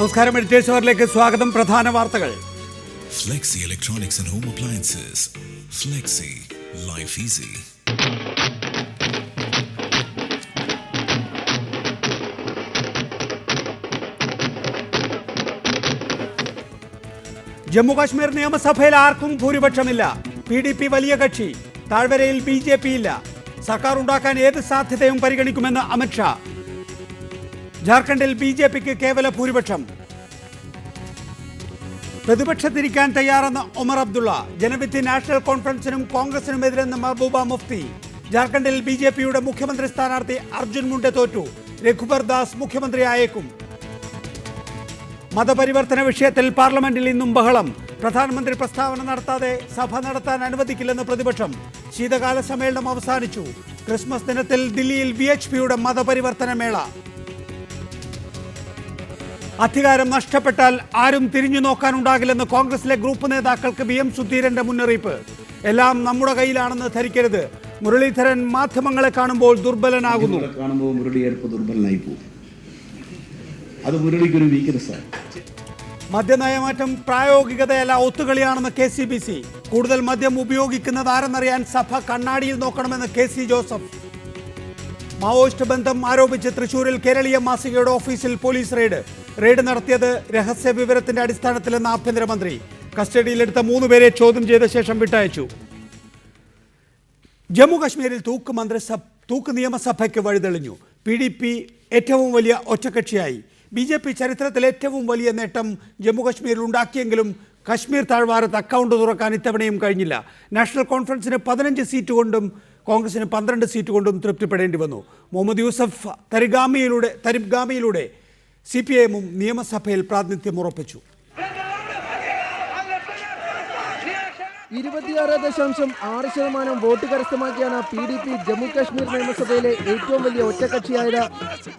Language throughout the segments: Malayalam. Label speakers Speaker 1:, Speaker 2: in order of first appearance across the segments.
Speaker 1: നമസ്കാരം, എഡിറ്റേഴ്സ് അവറിലേക്ക് സ്വാഗതം. പ്രധാന വാർത്തകൾ.
Speaker 2: Flexi Electronics and Home Appliances. Flexi, life easy.
Speaker 1: Jammu Kashmir നിയമസഭയിൽ ആർക്കും ഭൂരിപക്ഷമില്ല. PDP വലിയ കക്ഷി. താഴ്വരയിൽ BJP ഇല്ല. സർക്കാർ ഉണ്ടാക്കാൻ ഏത് സാധ്യതയും പരിഗണിക്കുമെന്ന് അമിത്ഷാ. ജാർഖണ്ഡിൽ BJPക്ക് കേവല ഭൂരിപക്ഷം. പ്രതിപക്ഷത്തിരിക്കാൻ തയ്യാറെന്ന് ഒമർ അബ്ദുള്ള. ജനവിധി നാഷണൽ കോൺഫറൻസിനും കോൺഗ്രസിനുമെതിരെന്ന് മെഹബൂബ മുഫ്തി. ജാർഖണ്ഡിൽ BJPയുടെ മുഖ്യമന്ത്രി സ്ഥാനാർത്ഥി അർജുൻ മുണ്ട തോറ്റു. രഘുബർ ദാസ് മുഖ്യമന്ത്രിയായേക്കും. മതപരിവർത്തന വിഷയത്തിൽ പാർലമെന്റിൽ ഇന്നും ബഹളം. പ്രധാനമന്ത്രി പ്രസ്താവന നടത്താതെ സഭ നടത്താൻ അനുവദിക്കില്ലെന്ന് പ്രതിപക്ഷം. ശീതകാല സമ്മേളനം അവസാനിച്ചു. ക്രിസ്മസ് ദിനത്തിൽ ദില്ലിയിൽ VHPയുടെ മതപരിവർത്തന മേള. അധികാരം നഷ്ടപ്പെട്ടാൽ ആരും തിരിഞ്ഞു നോക്കാനുണ്ടാകില്ലെന്ന് കോൺഗ്രസിലെ ഗ്രൂപ്പ് നേതാക്കൾക്ക് VM സുധീരന്റെ മുന്നറിയിപ്പ്. എല്ലാം നമ്മുടെ കയ്യിലാണെന്ന് ധരിക്കരുത്. മുരളീധരൻ മാധ്യമങ്ങളെ കാണുമ്പോൾ ദുർബലനാകുന്നു.
Speaker 3: അത് മുരളിക്കൊരു വീക്ക്നെസ്സാണ്.
Speaker 1: മദ്യനയമാറ്റം പ്രായോഗികതയല്ല, ഒത്തുകളിയാണെന്ന് KCBC. കൂടുതൽ മദ്യം ഉപയോഗിക്കുന്നത് ആരെന്നറിയാൻ സഭ കണ്ണാടിയിൽ നോക്കണമെന്ന് KC ജോസഫ്. മാവോയിസ്റ്റ് ബന്ധം ആരോപിച്ച് തൃശൂരിൽ കേരളീയ മാസികയുടെ ഓഫീസിൽ പോലീസ് റെയ്ഡ് നടത്തിയത് രഹസ്യ വിവരത്തിന്റെ അടിസ്ഥാനത്തിലെന്ന് ആഭ്യന്തരമന്ത്രി. കസ്റ്റഡിയിലെടുത്ത 3 പേരെ ചോദ്യം ചെയ്ത ശേഷം വിട്ടയച്ചു. ജമ്മു കാശ്മീരിൽ തൂക്ക് നിയമസഭയ്ക്ക് വഴിതെളിഞ്ഞു. PDP ഏറ്റവും വലിയ ഒറ്റക്കക്ഷിയായി. BJP ചരിത്രത്തിൽ ഏറ്റവും വലിയ നേട്ടം ജമ്മുകാശ്മീരിൽ ഉണ്ടാക്കിയെങ്കിലും കശ്മീർ താഴ്വാരത്ത് അക്കൗണ്ട് തുറക്കാൻ ഇത്തവണയും കഴിഞ്ഞില്ല. നാഷണൽ കോൺഫറൻസിന് 15 സീറ്റ് കൊണ്ടും കോൺഗ്രസിന് 12 സീറ്റ് കൊണ്ടും തൃപ്തിപ്പെടേണ്ടി വന്നു. മുഹമ്മദ് യൂസഫ് തരിബ്ഗാമിയിലൂടെ CPIഎമ്മും നിയമസഭയിൽ പ്രാതിനിധ്യം ഉറപ്പിച്ചു.
Speaker 4: 26.6% വോട്ട് കരസ്ഥമാക്കിയാണ് PDP ജമ്മു കാശ്മീർ നിയമസഭയിലെ ഏറ്റവും വലിയ ഒറ്റക്കക്ഷിയായത്.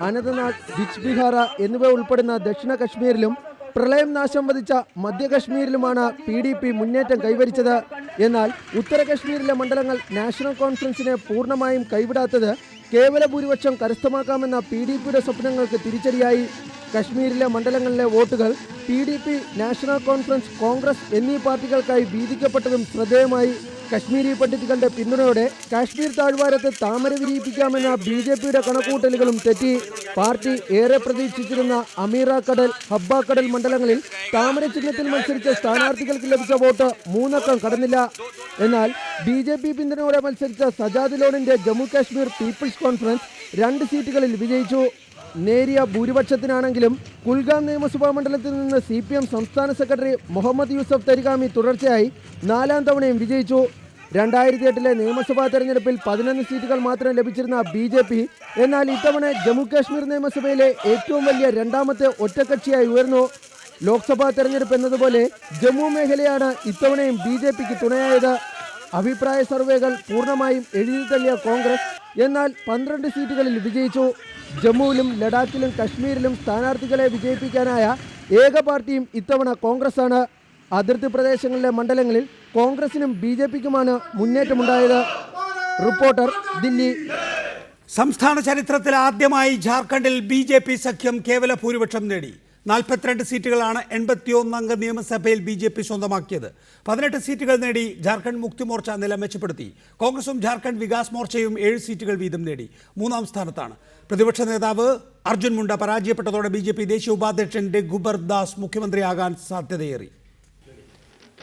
Speaker 4: അനന്തനാഗ്, ബിജ്ബിഹാര എന്നിവ ഉൾപ്പെടുന്ന ദക്ഷിണ കശ്മീരിലും പ്രളയം നാശം വധിച്ച മധ്യ കശ്മീരിലുമാണ് PDP മുന്നേറ്റം കൈവരിച്ചത്. എന്നാൽ ഉത്തര കശ്മീരിലെ മണ്ഡലങ്ങൾ നാഷണൽ കോൺഫറൻസിനെ പൂർണ്ണമായും കൈവിടാത്തത് കേവല ഭൂരിപക്ഷം കരസ്ഥമാക്കാമെന്ന PDPയുടെ സ്വപ്നങ്ങൾക്ക് തിരിച്ചടിയായി. കശ്മീരിലെ മണ്ഡലങ്ങളിലെ വോട്ടുകൾ PDP, നാഷണൽ കോൺഫറൻസ്, കോൺഗ്രസ് എന്നീ പാർട്ടികൾക്കായി വീതിക്കപ്പെട്ടതും ശ്രദ്ധേയമായി. കശ്മീരി പണ്ഡിറ്റുകളുടെ പിന്തുണയോടെ കാശ്മീർ താഴ്വാരത്ത് താമര വിരിയിപ്പിക്കാമെന്ന BJPയുടെ കണക്കൂട്ടലുകളും തെറ്റി. പാർട്ടി ഏറെ പ്രതീക്ഷിച്ചിരുന്ന അമീറ കടൽ, ഹബ്ബ കടൽ മണ്ഡലങ്ങളിൽ താമര ചിഹ്നത്തിൽ മത്സരിച്ച സ്ഥാനാർത്ഥികൾക്ക് ലഭിച്ച വോട്ട് 3 അക്കം കടന്നില്ല. എന്നാൽ BJP പിന്തുണയോടെ മത്സരിച്ച സജാദ് ലോണിന്റെ ജമ്മു കാശ്മീർ പീപ്പിൾസ് കോൺഫറൻസ് 2 സീറ്റുകളിൽ വിജയിച്ചു. നേരിയ ഭൂരിപക്ഷത്തിനാണെങ്കിലും കുൽഗാം നിയമസഭാ മണ്ഡലത്തിൽ നിന്ന് CPM സംസ്ഥാന സെക്രട്ടറി മുഹമ്മദ് യൂസഫ് തരിഗാമി തുടർച്ചയായി 4ാം തവണയും വിജയിച്ചു. 2008 നിയമസഭാ തെരഞ്ഞെടുപ്പിൽ 11 സീറ്റുകൾ മാത്രം ലഭിച്ചിരുന്ന BJP എന്നാൽ ഇത്തവണ ജമ്മു കാശ്മീർ നിയമസഭയിലെ ഏറ്റവും വലിയ 2ാമത്തെ ഒറ്റക്കക്ഷിയായി ഉയർന്നു. ലോക്സഭാ തെരഞ്ഞെടുപ്പ് എന്നതുപോലെ ജമ്മു മേഖലയാണ് ഇത്തവണയും BJPക്ക് തുണയായത്. അഭിപ്രായ സർവേകൾ പൂർണ്ണമായും എഴുതിത്തള്ളിയ കോൺഗ്രസ് എന്നാൽ 12 സീറ്റുകളിൽ വിജയിച്ചു. ജമ്മുവിലും ലഡാക്കിലും കശ്മീരിലും സ്ഥാനാർത്ഥികളെ വിജയിപ്പിക്കാനായ ഏക പാർട്ടിയും ഇത്തവണ കോൺഗ്രസ് ആണ്. അതിർത്തി പ്രദേശങ്ങളിലെ മണ്ഡലങ്ങളിൽ കോൺഗ്രസിനും BJPക്കുമാണ് മുന്നേറ്റമുണ്ടായത്. റിപ്പോർട്ടർ, ദില്ലി.
Speaker 1: സംസ്ഥാന ചരിത്രത്തിൽ ആദ്യമായി ജാർഖണ്ഡിൽ BJP സഖ്യം കേവല ഭൂരിപക്ഷം നേടി. 42 സീറ്റുകളാണ് 81 അംഗ നിയമസഭയിൽ BJP സ്വന്തമാക്കിയത്. 18 സീറ്റുകൾ നേടി ജാർഖണ്ഡ് മുക്തി മോർച്ച നില മെച്ചപ്പെടുത്തി. കോൺഗ്രസും ജാർഖണ്ഡ് വികാസ് മോർച്ചയും 7 സീറ്റുകൾ വീതം നേടി 3ാം സ്ഥാനത്താണ്. പ്രതിപക്ഷ നേതാവ് അർജുൻ മുണ്ട പരാജയപ്പെട്ടതോടെ BJP ദേശീയ ഉപാധ്യക്ഷൻ രഘുബർ ദാസ് മുഖ്യമന്ത്രിയാകാൻ സാധ്യതയേറി.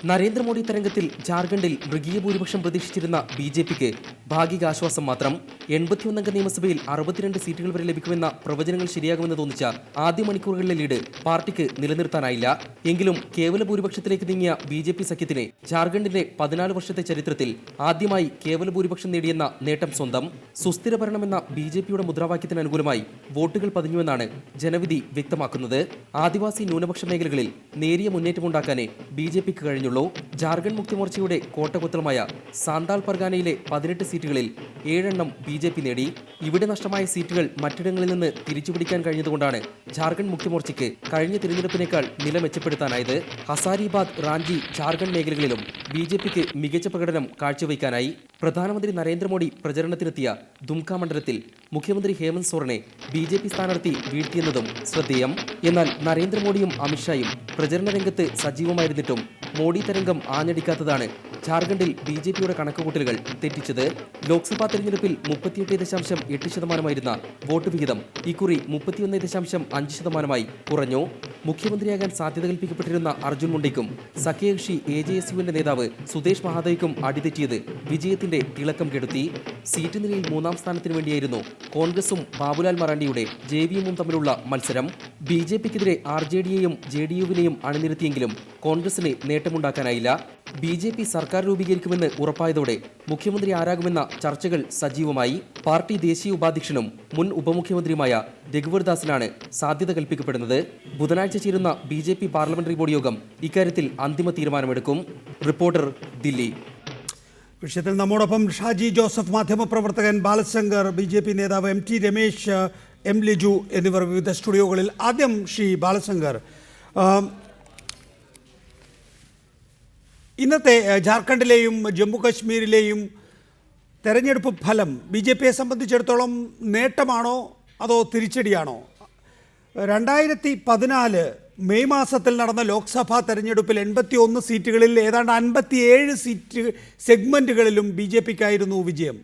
Speaker 5: നരേന്ദ്രമോദി തരംഗത്തിൽ ജാർഖണ്ഡിൽ മൃഗീയ ഭൂരിപക്ഷം പ്രതീക്ഷിച്ചിരുന്ന BJPക്ക് ഭാഗിക ആശ്വാസം മാത്രം. 81 അംഗ നിയമസഭയിൽ 62 സീറ്റുകൾ വരെ ലഭിക്കുമെന്ന പ്രവചനങ്ങൾ ശരിയാകുമെന്ന് തോന്നിച്ച ആദ്യ മണിക്കൂറുകളിലെ ലീഡ് പാർട്ടിക്ക് നിലനിർത്താനായില്ല. എങ്കിലും കേവല ഭൂരിപക്ഷത്തിലേക്ക് നീങ്ങിയ BJP സഖ്യത്തിന് ജാർഖണ്ഡിന്റെ 14 വർഷത്തെ ചരിത്രത്തിൽ ആദ്യമായി കേവല ഭൂരിപക്ഷം നേടിയെന്ന നേട്ടം സ്വന്തം. സുസ്ഥിര ഭരണമെന്ന BJPയുടെ മുദ്രാവാക്യത്തിന് അനുകൂലമായി വോട്ടുകൾ പതിഞ്ഞുവെന്നാണ് ജനവിധി വ്യക്തമാക്കുന്നത്. ആദിവാസി ന്യൂനപക്ഷ മേഖലകളിൽ നേരിയ മുന്നേറ്റമുണ്ടാക്കാനേ BJPക്ക് കഴിഞ്ഞുള്ളൂ. ബാക്കിയുള്ളൂ. ജാർഖണ്ഡ് മുക്തി മോർച്ചയുടെ കോട്ടകുത്തളമായ സാന്താൾ പർഗാനയിലെ 18 സീറ്റുകളിൽ 7 BJP നേടി. ഇവിടെ നഷ്ടമായ സീറ്റുകൾ മറ്റിടങ്ങളിൽ നിന്ന് തിരിച്ചുപിടിക്കാൻ കഴിഞ്ഞതുകൊണ്ടാണ് ജാർഖണ്ഡ് മുക്തി മോർച്ചയ്ക്ക് കഴിഞ്ഞ തിരഞ്ഞെടുപ്പിനേക്കാൾ നില മെച്ചപ്പെടുത്താനായത്. ഹസാരിബാദ്, റാഞ്ചി, ജാർഖണ്ഡ് മേഖലകളിലും BJPക്ക് മികച്ച പ്രകടനം കാഴ്ചവെക്കാനായി. പ്രധാനമന്ത്രി നരേന്ദ്രമോദി പ്രചരണത്തിനെത്തിയ ദുംക മണ്ഡലത്തിൽ മുഖ്യമന്ത്രി ഹേമന്ത് സോറനെ BJP സ്ഥാനാർത്ഥി വീഴ്ത്തിയെന്നതും ശ്രദ്ധേയം. എന്നാൽ നരേന്ദ്രമോദിയും അമിത്ഷായും പ്രചരണ രംഗത്ത് സജീവമായിരുന്നിട്ടും മോഡി തരംഗം ആഞ്ഞടിക്കാത്തതാണ് ജാർഖണ്ഡിൽ BJPയുടെ കണക്കുകൂട്ടലുകൾ തെറ്റിച്ചത്. ലോക്സഭാ തെരഞ്ഞെടുപ്പിൽ 38.8% വോട്ട് വിഹിതം ഇക്കുറി 31.5% കുറഞ്ഞു. മുഖ്യമന്ത്രിയാകാൻ സാധ്യത കൽപ്പിക്കപ്പെട്ടിരുന്ന അർജുൻ മുണ്ടയ്ക്കും സഖ്യകക്ഷി AJSUവിന്റെ നേതാവ് സുദേശ് മഹാതോയ്ക്കും അടിതെറ്റിയത് വിജയത്തിന്റെ തിളക്കം കെടുത്തി. സീറ്റ് നിലയിൽ 3ാം സ്ഥാനത്തിന് വേണ്ടിയായിരുന്നു കോൺഗ്രസും ബാബുലാൽ മറാണ്ടിയുടെ JVMഉം തമ്മിലുള്ള മത്സരം. BJPക്കെതിരെ RJDയെയും JDUവിനെയും അണിനിരത്തിയെങ്കിലും കോൺഗ്രസിന് നേട്ടമുണ്ടാക്കാനായില്ല. BJP സർക്കാർ രൂപീകരിക്കുമെന്ന് ഉറപ്പായതോടെ മുഖ്യമന്ത്രി ആരാകുമെന്ന ചർച്ചകൾ സജീവമായി. പാർട്ടി ദേശീയ ഉപാധ്യക്ഷനും മുൻ ഉപമുഖ്യമന്ത്രിയുമായ രഘുവർ ദാസിനാണ് സാധ്യത കൽപ്പിക്കപ്പെടുന്നത്. ബുധനാഴ്ച ചേരുന്ന BJP പാർലമെന്ററി ബോർഡ് യോഗം ഇക്കാര്യത്തിൽ അന്തിമ തീരുമാനമെടുക്കും. റിപ്പോർട്ടർ, ദില്ലി.
Speaker 1: വിഷയത്തിൽ നമ്മോടൊപ്പം ഷാജി ജോസഫ്, മാധ്യമപ്രവർത്തകൻ ബാലശങ്കർ, BJP നേതാവ് MT രമേശ്, M ലിജു എന്നിവർ വിവിധ സ്റ്റുഡിയോകളിൽ. ആദ്യം ശ്രീ ബാലശങ്കർ, ഇന്നത്തെ ജാർഖണ്ഡിലെയും ജമ്മു കശ്മീരിലെയും തെരഞ്ഞെടുപ്പ് ഫലം BJPയെ സംബന്ധിച്ചിടത്തോളം നേട്ടമാണോ അതോ തിരിച്ചടിയാണോ? 2014 മെയ് മാസത്തിൽ നടന്ന ലോക്സഭാ തെരഞ്ഞെടുപ്പിൽ 81 സീറ്റുകളിൽ ഏതാണ്ട് 57 സീറ്റ് സെഗ്മെൻറ്റുകളിലും BJPക്കായിരുന്നു വിജയം.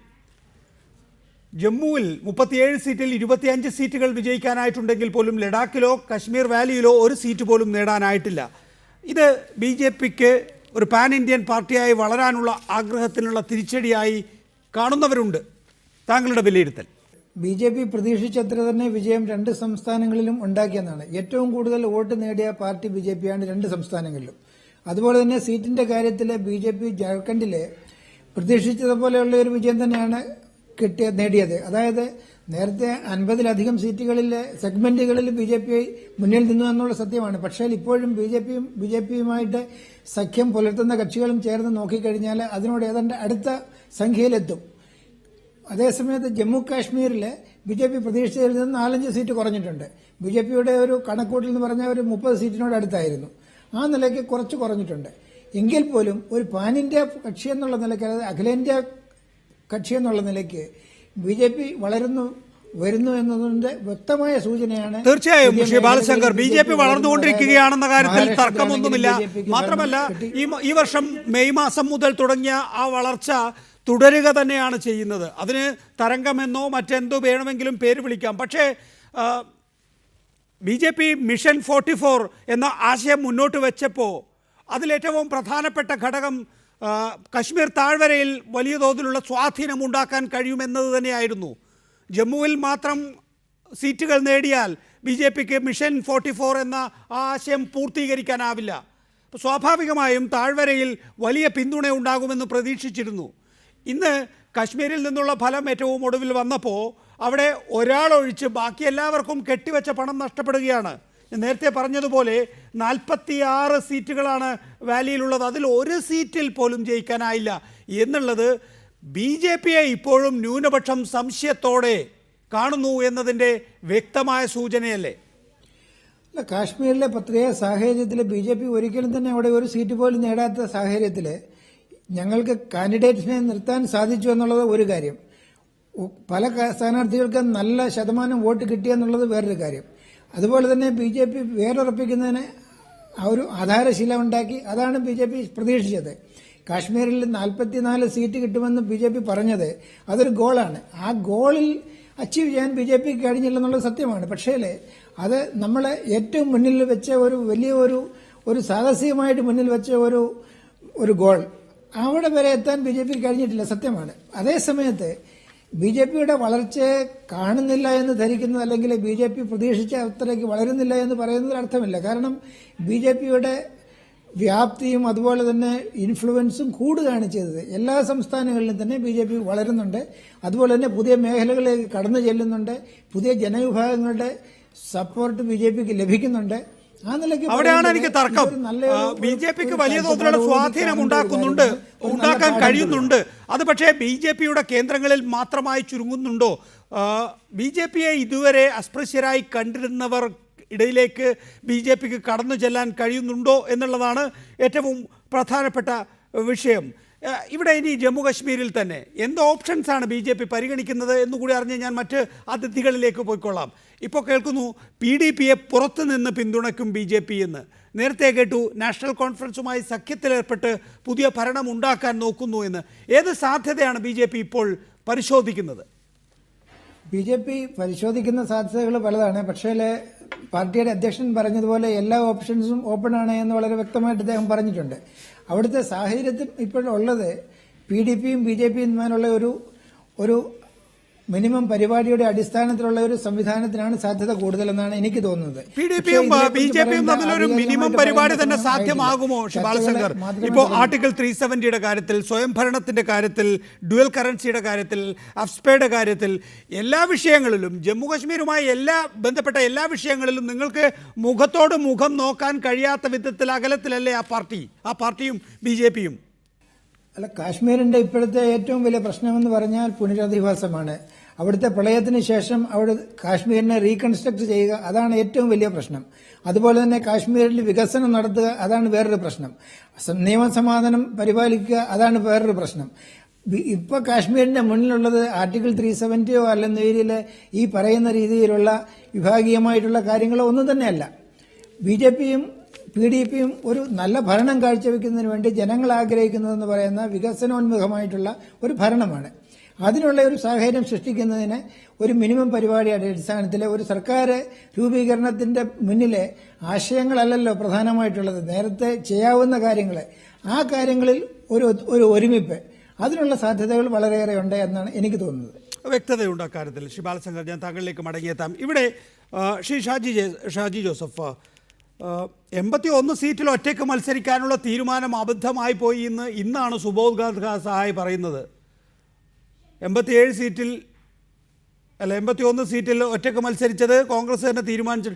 Speaker 1: ജമ്മുവിൽ 37 സീറ്റിൽ 25 സീറ്റുകൾ വിജയിക്കാനായിട്ടുണ്ടെങ്കിൽ പോലും ലഡാക്കിലോ കശ്മീർ വാലിയിലോ ഒരു സീറ്റ് പോലും നേടാനായിട്ടില്ല. ഇത് BJPക്ക് ഒരു പാൻ ഇന്ത്യൻ പാർട്ടിയായി വളരാനുള്ള ആഗ്രഹത്തിനുള്ള തിരിച്ചടിയായി കാണുന്നവരുണ്ട്. താങ്കളുടെ വിലയിരുത്തൽ?
Speaker 6: BJP പ്രതീക്ഷിച്ചത്ര തന്നെ വിജയം 2 സംസ്ഥാനങ്ങളിലും ഉണ്ടാക്കിയെന്നാണ്. ഏറ്റവും കൂടുതൽ വോട്ട് നേടിയ പാർട്ടി BJPയാണ് 2 സംസ്ഥാനങ്ങളിലും. അതുപോലെ തന്നെ സീറ്റിന്റെ കാര്യത്തിൽ BJP ജാർഖണ്ഡിലെ പ്രതീക്ഷിച്ചതുപോലെയുള്ള ഒരു വിജയം തന്നെയാണ് നേടിയത്. അതായത് നേരത്തെ 50-ലധികം സീറ്റുകളിലെ സെഗ്മെന്റുകളിൽ BJP മുന്നിൽ നിന്നു എന്നുള്ള സത്യമാണ്. പക്ഷേ ഇപ്പോഴും BJPയുമായിട്ട് സഖ്യം പുലർത്തുന്ന കക്ഷികളും ചേർന്ന് നോക്കിക്കഴിഞ്ഞാൽ അതിനോട് ഏതാണ്ട് അടുത്ത സംഖ്യയിലെത്തും. അതേസമയത്ത് ജമ്മു കാശ്മീരിലെ BJP പ്രതീക്ഷിച്ചതിൽ നിന്ന് 4-5 സീറ്റ് കുറഞ്ഞിട്ടുണ്ട്. BJPയുടെ ഒരു കണക്കൂട്ടിൽ എന്ന് പറഞ്ഞാൽ ഒരു 30 സീറ്റിനോട് അടുത്തായിരുന്നു. ആ നിലയ്ക്ക് കുറച്ച് കുറഞ്ഞിട്ടുണ്ട്. എങ്കിൽ പോലും ഒരു പാൻ ഇന്ത്യ കക്ഷി എന്നുള്ള നിലയ്ക്ക്, അതായത് അഖിലേന്ത്യാ കക്ഷി എന്നുള്ള നിലയ്ക്ക് BJP വരുന്നു എന്നതിന്റെ വ്യക്തമായ സൂചനയാണ്.
Speaker 1: തീർച്ചയായും ശ്രീ ബാലശങ്കർ, BJP വളർന്നുകൊണ്ടിരിക്കുകയാണെന്ന കാര്യത്തിൽ തർക്കമൊന്നുമില്ല. മാത്രമല്ല ഈ വർഷം മെയ് മാസം മുതൽ തുടങ്ങിയ ആ വളർച്ച തുടരുക തന്നെയാണ് ചെയ്യുന്നത്. അതിന് തരംഗമെന്നോ മറ്റെന്തോ വേണമെങ്കിലും പേര് വിളിക്കാം. പക്ഷേ BJP മിഷൻ 44 എന്ന ആശയം മുന്നോട്ട് വെച്ചപ്പോൾ അതിലേറ്റവും പ്രധാനപ്പെട്ട ഘടകം കശ്മീർ താഴ്വരയിൽ വലിയ തോതിലുള്ള സ്വാധീനം ഉണ്ടാക്കാൻ കഴിയുമെന്നത് തന്നെയായിരുന്നു. ജമ്മുവിൽ മാത്രം സീറ്റുകൾ നേടിയാൽ BJPക്ക് മിഷൻ 44 എന്ന ആശയം പൂർത്തീകരിക്കാനാവില്ല. സ്വാഭാവികമായും താഴ്വരയിൽ വലിയ പിന്തുണ ഉണ്ടാകുമെന്ന് പ്രതീക്ഷിച്ചിരുന്നു. ഇന്ന് കശ്മീരിൽ നിന്നുള്ള ഫലം ഏറ്റവും ഒടുവിൽ വന്നപ്പോൾ അവിടെ ഒരാളൊഴിച്ച് ബാക്കി എല്ലാവർക്കും കെട്ടിവെച്ച പണം നഷ്ടപ്പെടുകയാണ്. നേരത്തെ പറഞ്ഞതുപോലെ 46 സീറ്റുകളാണ് വാലിയിലുള്ളത്. അതിൽ ഒരു സീറ്റിൽ പോലും ജയിക്കാനായില്ല എന്നുള്ളത് BJPയെ ഇപ്പോഴും ന്യൂനപക്ഷം സംശയത്തോടെ കാണുന്നു എന്നതിൻ്റെ വ്യക്തമായ സൂചനയല്ലേ?
Speaker 6: കാശ്മീരിലെ പ്രത്യേക സാഹചര്യത്തിൽ BJP ഒരിക്കലും തന്നെ അവിടെ ഒരു സീറ്റ് പോലും നേടാത്ത സാഹചര്യത്തിൽ ഞങ്ങൾക്ക് കാൻഡിഡേറ്റ്സിനെ നിർത്താൻ സാധിച്ചു എന്നുള്ളത് ഒരു കാര്യം. പല സ്ഥാനാർത്ഥികൾക്കും നല്ല ശതമാനം വോട്ട് കിട്ടിയെന്നുള്ളത് വേറൊരു കാര്യം. അതുപോലെ തന്നെ BJP വേരുറപ്പിക്കുന്നതിന് ഒരു ആധാരശില ഉണ്ടാക്കി. അതാണ് BJP പ്രതീക്ഷിച്ചത്. കാശ്മീരിൽ 44 സീറ്റ് കിട്ടുമെന്ന് BJP പറഞ്ഞത് അതൊരു ഗോളാണ്. ആ ഗോളിൽ അച്ചീവ് ചെയ്യാൻ BJPക്ക് കഴിഞ്ഞില്ലെന്നുള്ളത് സത്യമാണ്. പക്ഷേ അത് നമ്മളെ ഏറ്റവും മുന്നിൽ വെച്ച ഒരു വലിയ ഒരു സാഹസികമായിട്ട് മുന്നിൽ വെച്ച ഒരു ഗോൾ, അവിടെ വരെ എത്താൻ BJPക്ക് കഴിഞ്ഞിട്ടില്ല, സത്യമാണ്. അതേസമയത്ത് BJPയുടെ വളർച്ചയെ കാണുന്നില്ല എന്ന് ധരിക്കുന്നത്, അല്ലെങ്കിൽ BJP പ്രതീക്ഷിച്ച അത്രയ്ക്ക് വളരുന്നില്ല എന്ന് പറയുന്നതിൽ അർത്ഥമില്ല. കാരണം BJPയുടെ വ്യാപ്തിയും അതുപോലെ തന്നെ ഇൻഫ്ലുവൻസും കൂടുകയാണ് ചെയ്തത്. എല്ലാ സംസ്ഥാനങ്ങളിലും തന്നെ BJP വളരുന്നുണ്ട്. അതുപോലെ തന്നെ പുതിയ മേഖലകളിലേക്ക് കടന്നു ചെല്ലുന്നുണ്ട്. പുതിയ ജനവിഭാഗങ്ങളുടെ സപ്പോർട്ട് BJPക്ക് ലഭിക്കുന്നുണ്ട്. ആ നിലയ്ക്ക്
Speaker 1: അവിടെയാണ് എനിക്ക് തർക്കം.
Speaker 6: ഇതൊരു നല്ലൊരു-
Speaker 1: ബി ജെ പിക്ക്
Speaker 6: ഒരു
Speaker 1: വലിയ തോതിലുള്ള
Speaker 6: കാഴ്ചപ്പാടോടുകൂടി
Speaker 1: സ്വാധീനം
Speaker 6: കാണേണ്ട
Speaker 1: ഉണ്ടാക്കുന്നുണ്ട്,
Speaker 6: ഒരു നല്ല
Speaker 1: ഉണ്ടാക്കാൻ
Speaker 6: പാഠം
Speaker 1: കഴിയുന്നുണ്ട്. അത് പക്ഷേ ബി ജെ പിയുടെ കേന്ദ്രങ്ങളിൽ മാത്രമായി ചുരുങ്ങുന്നുണ്ടോ? ബി ജെ പിയെ ഇതുവരെ അസ്പൃശ്യരായി കണ്ടിരുന്നവർ ഇടയിലേക്ക് ബി ജെ പിക്ക് കടന്നു ചെല്ലാൻ കഴിയുന്നുണ്ടോ എന്നുള്ളതാണ് ഏറ്റവും പ്രധാനപ്പെട്ട വിഷയം. ഇവിടെ ഇനി ജമ്മു കശ്മീരിൽ തന്നെ എന്ത് ഓപ്ഷൻസാണ് ബി ജെ പി പരിഗണിക്കുന്നത് എന്നുകൂടി അറിഞ്ഞ് ഞാൻ മറ്റ് അതിഥികളിലേക്ക് പോയിക്കൊള്ളാം. ഇപ്പോൾ കേൾക്കുന്നു PDPയെ പുറത്തു നിന്ന് പിന്തുണയ്ക്കും ബി ജെ പി എന്ന്. നേരത്തെ കേട്ടു നാഷണൽ കോൺഫറൻസുമായി സഖ്യത്തിലേർപ്പെട്ട് പുതിയ ഭരണം ഉണ്ടാക്കാൻ നോക്കുന്നു എന്ന്. ഏത് സാധ്യതയാണ് ബി ജെ പി ഇപ്പോൾ പരിശോധിക്കുന്നത്?
Speaker 6: ബി ജെ പി പരിശോധിക്കുന്ന സാധ്യതകൾ പലതാണ്. പക്ഷേ പാർട്ടിയുടെ അധ്യക്ഷൻ പറഞ്ഞതുപോലെ എല്ലാ ഓപ്ഷൻസും ഓപ്പൺ ആണ് എന്ന് വളരെ വ്യക്തമായിട്ട് അദ്ദേഹം പറഞ്ഞിട്ടുണ്ട്. അവിടുത്തെ സാഹചര്യത്തിൽ ഇപ്പോഴുള്ളത് PDPയും BJPയും തമ്മിലുള്ള ഒരു മിനിമം പരിപാടിയുടെ അടിസ്ഥാനത്തിലുള്ള ഒരു സംവിധാനത്തിനാണ് സാധ്യത കൂടുതലെന്നാണ് എനിക്ക് തോന്നുന്നത്.
Speaker 1: PDPയും BJPയും തമ്മിലൊരു മിനിമം പരിപാടി തന്നെ സാധ്യമാകുമോ ശിബാലശങ്കർ? ഇപ്പോൾ ആർട്ടിക്കിൾ 370യുടെ കാര്യത്തിൽ, സ്വയംഭരണത്തിന്റെ കാര്യത്തിൽ, ഡ്യുവൽ കറൻസിയുടെ കാര്യത്തിൽ, അഫ്സ്പയുടെ കാര്യത്തിൽ, എല്ലാ വിഷയങ്ങളിലും ജമ്മു കശ്മീരുമായി ബന്ധപ്പെട്ട എല്ലാ വിഷയങ്ങളിലും നിങ്ങൾക്ക് മുഖത്തോട് മുഖം നോക്കാൻ കഴിയാത്ത വിധത്തിൽ അകലത്തിലല്ലേ ആ പാർട്ടിയും BJPയും?
Speaker 6: അല്ല, കാശ്മീരിന്റെ ഇപ്പോഴത്തെ ഏറ്റവും വലിയ പ്രശ്നമെന്ന് പറഞ്ഞാൽ പുനരധിവാസമാണ്. അവിടുത്തെ പ്രളയത്തിന് ശേഷം അവിടെ കാശ്മീരിനെ റീകൺസ്ട്രക്ട് ചെയ്യുക, അതാണ് ഏറ്റവും വലിയ പ്രശ്നം. അതുപോലെ തന്നെ കാശ്മീരിൽ വികസനം നടത്തുക, അതാണ് വേറൊരു പ്രശ്നം. നിയമസമാധാനം പരിപാലിക്കുക, അതാണ് വേറൊരു പ്രശ്നം. ഇപ്പൊ കാശ്മീരിന്റെ മുന്നിലുള്ളത് ആർട്ടിക്കിൾ 370 അല്ലെന്ന രീതിയിൽ ഈ പറയുന്ന രീതിയിലുള്ള വിഭാഗീയമായിട്ടുള്ള കാര്യങ്ങളോ ഒന്നും തന്നെയല്ല. BJPയും PDPയും ഒരു നല്ല ഭരണം കാഴ്ചവെക്കുന്നതിന് വേണ്ടി ജനങ്ങൾ ആഗ്രഹിക്കുന്നതെന്ന് പറയുന്ന വികസനോന്മുഖമായിട്ടുള്ള ഒരു ഭരണമാണ്. അതിനുള്ള ഒരു സാഹചര്യം സൃഷ്ടിക്കുന്നതിന് ഒരു മിനിമം പരിപാടിയുടെ അടിസ്ഥാനത്തിൽ ഒരു സർക്കാർ രൂപീകരണത്തിന്റെ മുന്നിലെ ആശയങ്ങളല്ലല്ലോ പ്രധാനമായിട്ടുള്ളത്, നേരത്തെ ചെയ്യാവുന്ന കാര്യങ്ങൾ, ആ കാര്യങ്ങളിൽ ഒരു ഒരുമിപ്പ്, അതിനുള്ള സാധ്യതകൾ വളരെയേറെ ഉണ്ട് എന്നാണ് എനിക്ക് തോന്നുന്നത്.
Speaker 1: വ്യക്തതയുണ്ട് അക്കാര്യത്തിൽ. ശിബാലശങ്കർ, ഞാൻ താങ്കളിലേക്ക് മടങ്ങിയെത്താം. ഇവിടെ ശ്രീ ഷാജി ജോസഫ്, 81 സീറ്റിൽ ഒറ്റയ്ക്ക് മത്സരിക്കാനുള്ള തീരുമാനം അബദ്ധമായി പോയി ഇന്നാണ് സുബോധ് സഹായ് പറയുന്നത്. 81 സീറ്റിൽ ഒറ്റയ്ക്ക് മത്സരിച്ചത് കോൺഗ്രസ് തന്നെ തീരുമാനിച്ചു.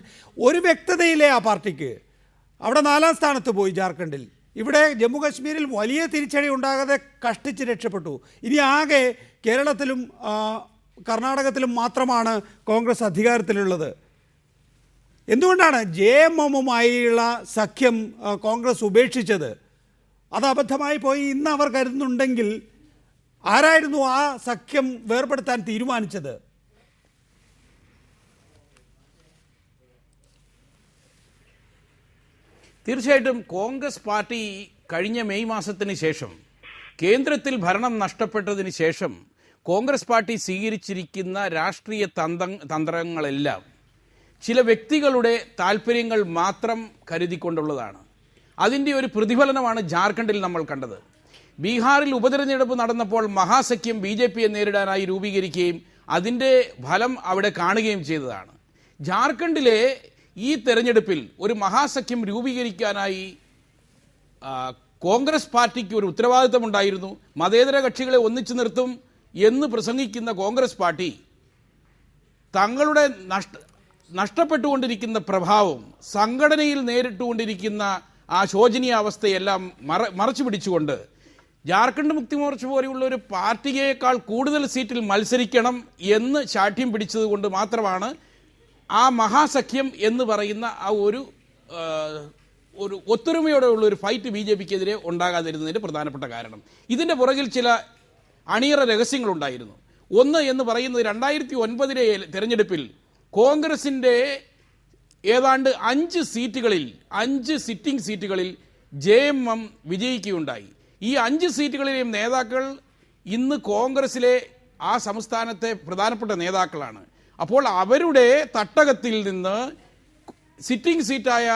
Speaker 1: ഒരു വ്യക്തതയില്ലേ ആ പാർട്ടിക്ക്? അവിടെ 4ാം സ്ഥാനത്ത് പോയി ജാർഖണ്ഡിൽ. ഇവിടെ ജമ്മു കശ്മീരിൽ വലിയ തിരിച്ചടി ഉണ്ടാകാതെ കഷ്ടിച്ച് രക്ഷപ്പെട്ടു. ഇനി ആകെ കേരളത്തിലും കർണാടകത്തിലും മാത്രമാണ് കോൺഗ്രസ് അധികാരത്തിലുള്ളത്. എന്തുകൊണ്ടാണ് JMMുമായുള്ള സഖ്യം കോൺഗ്രസ് ഉപേക്ഷിച്ചത്? അത് അബദ്ധമായി പോയി ഇന്ന് അവർ കരുതുന്നുണ്ടെങ്കിൽ ആരായിരുന്നു ആ സഖ്യം വേർപെടുത്താൻ തീരുമാനിച്ചത്?
Speaker 7: തീർച്ചയായിട്ടും കോൺഗ്രസ് പാർട്ടി കഴിഞ്ഞ മെയ് മാസത്തിന് ശേഷം, കേന്ദ്രത്തിൽ ഭരണം നഷ്ടപ്പെട്ടതിന് ശേഷം കോൺഗ്രസ് പാർട്ടി സ്വീകരിച്ചിരിക്കുന്ന രാഷ്ട്രീയ തന്ത്രങ്ങളെല്ലാം ചില വ്യക്തികളുടെ താല്പര്യങ്ങൾ മാത്രം കരുതിക്കൊണ്ടുള്ളതാണ്. അതിൻ്റെ ഒരു പ്രതിഫലനമാണ് ജാർഖണ്ഡിൽ നമ്മൾ കണ്ടത്. ബീഹാറിൽ ഉപതെരഞ്ഞെടുപ്പ് നടന്നപ്പോൾ മഹാസഖ്യം BJPയെ നേരിടാനായി രൂപീകരിക്കുകയും അതിൻ്റെ ഫലം അവിടെ കാണുകയും ചെയ്തതാണ്. ജാർഖണ്ഡിലെ ഈ തെരഞ്ഞെടുപ്പിൽ ഒരു മഹാസഖ്യം രൂപീകരിക്കാനായി കോൺഗ്രസ് പാർട്ടിക്ക് ഒരു ഉത്തരവാദിത്തമുണ്ടായിരുന്നു. മതേതര കക്ഷികളെ ഒന്നിച്ചു നിർത്തും എന്ന് പ്രസംഗിക്കുന്ന കോൺഗ്രസ് പാർട്ടി തങ്ങളുടെ നഷ്ടപ്പെട്ടുകൊണ്ടിരിക്കുന്ന പ്രഭാവം, സംഘടനയിൽ നേരിട്ടുകൊണ്ടിരിക്കുന്ന ആ ശോചനീയാവസ്ഥയെല്ലാം മറച്ചു പിടിച്ചുകൊണ്ട് ജാർഖണ്ഡ് മുക്തി മോർച്ച പോലെയുള്ള ഒരു പാർട്ടിയേക്കാൾ കൂടുതൽ സീറ്റിൽ മത്സരിക്കണം എന്ന് ശാഠ്യം പിടിച്ചതുകൊണ്ട് മാത്രമാണ് ആ മഹാസഖ്യം എന്ന് പറയുന്ന ആ ഒരു ഒത്തൊരുമയോടെയുള്ള ഒരു ഫൈറ്റ് BJPക്കെതിരെ ഉണ്ടാകാതിരുന്നതിൻ്റെ പ്രധാനപ്പെട്ട കാരണം. ഇതിൻ്റെ പുറകിൽ ചില അണിയറ രഹസ്യങ്ങളുണ്ടായിരുന്നു. ഒന്ന് എന്ന് പറയുന്നത് 2009 തെരഞ്ഞെടുപ്പിൽ കോൺഗ്രസിൻ്റെ ഏതാണ്ട് 5 സിറ്റിംഗ് സീറ്റുകളിൽ JMM വിജയിക്കുകയുണ്ടായി. ഈ 5 സീറ്റുകളിലെയും നേതാക്കൾ ഇന്ന് കോൺഗ്രസിലെ ആ സംസ്ഥാനത്തെ പ്രധാനപ്പെട്ട നേതാക്കളാണ്. അപ്പോൾ അവരുടെ തട്ടകത്തിൽ നിന്ന് സിറ്റിംഗ് സീറ്റായ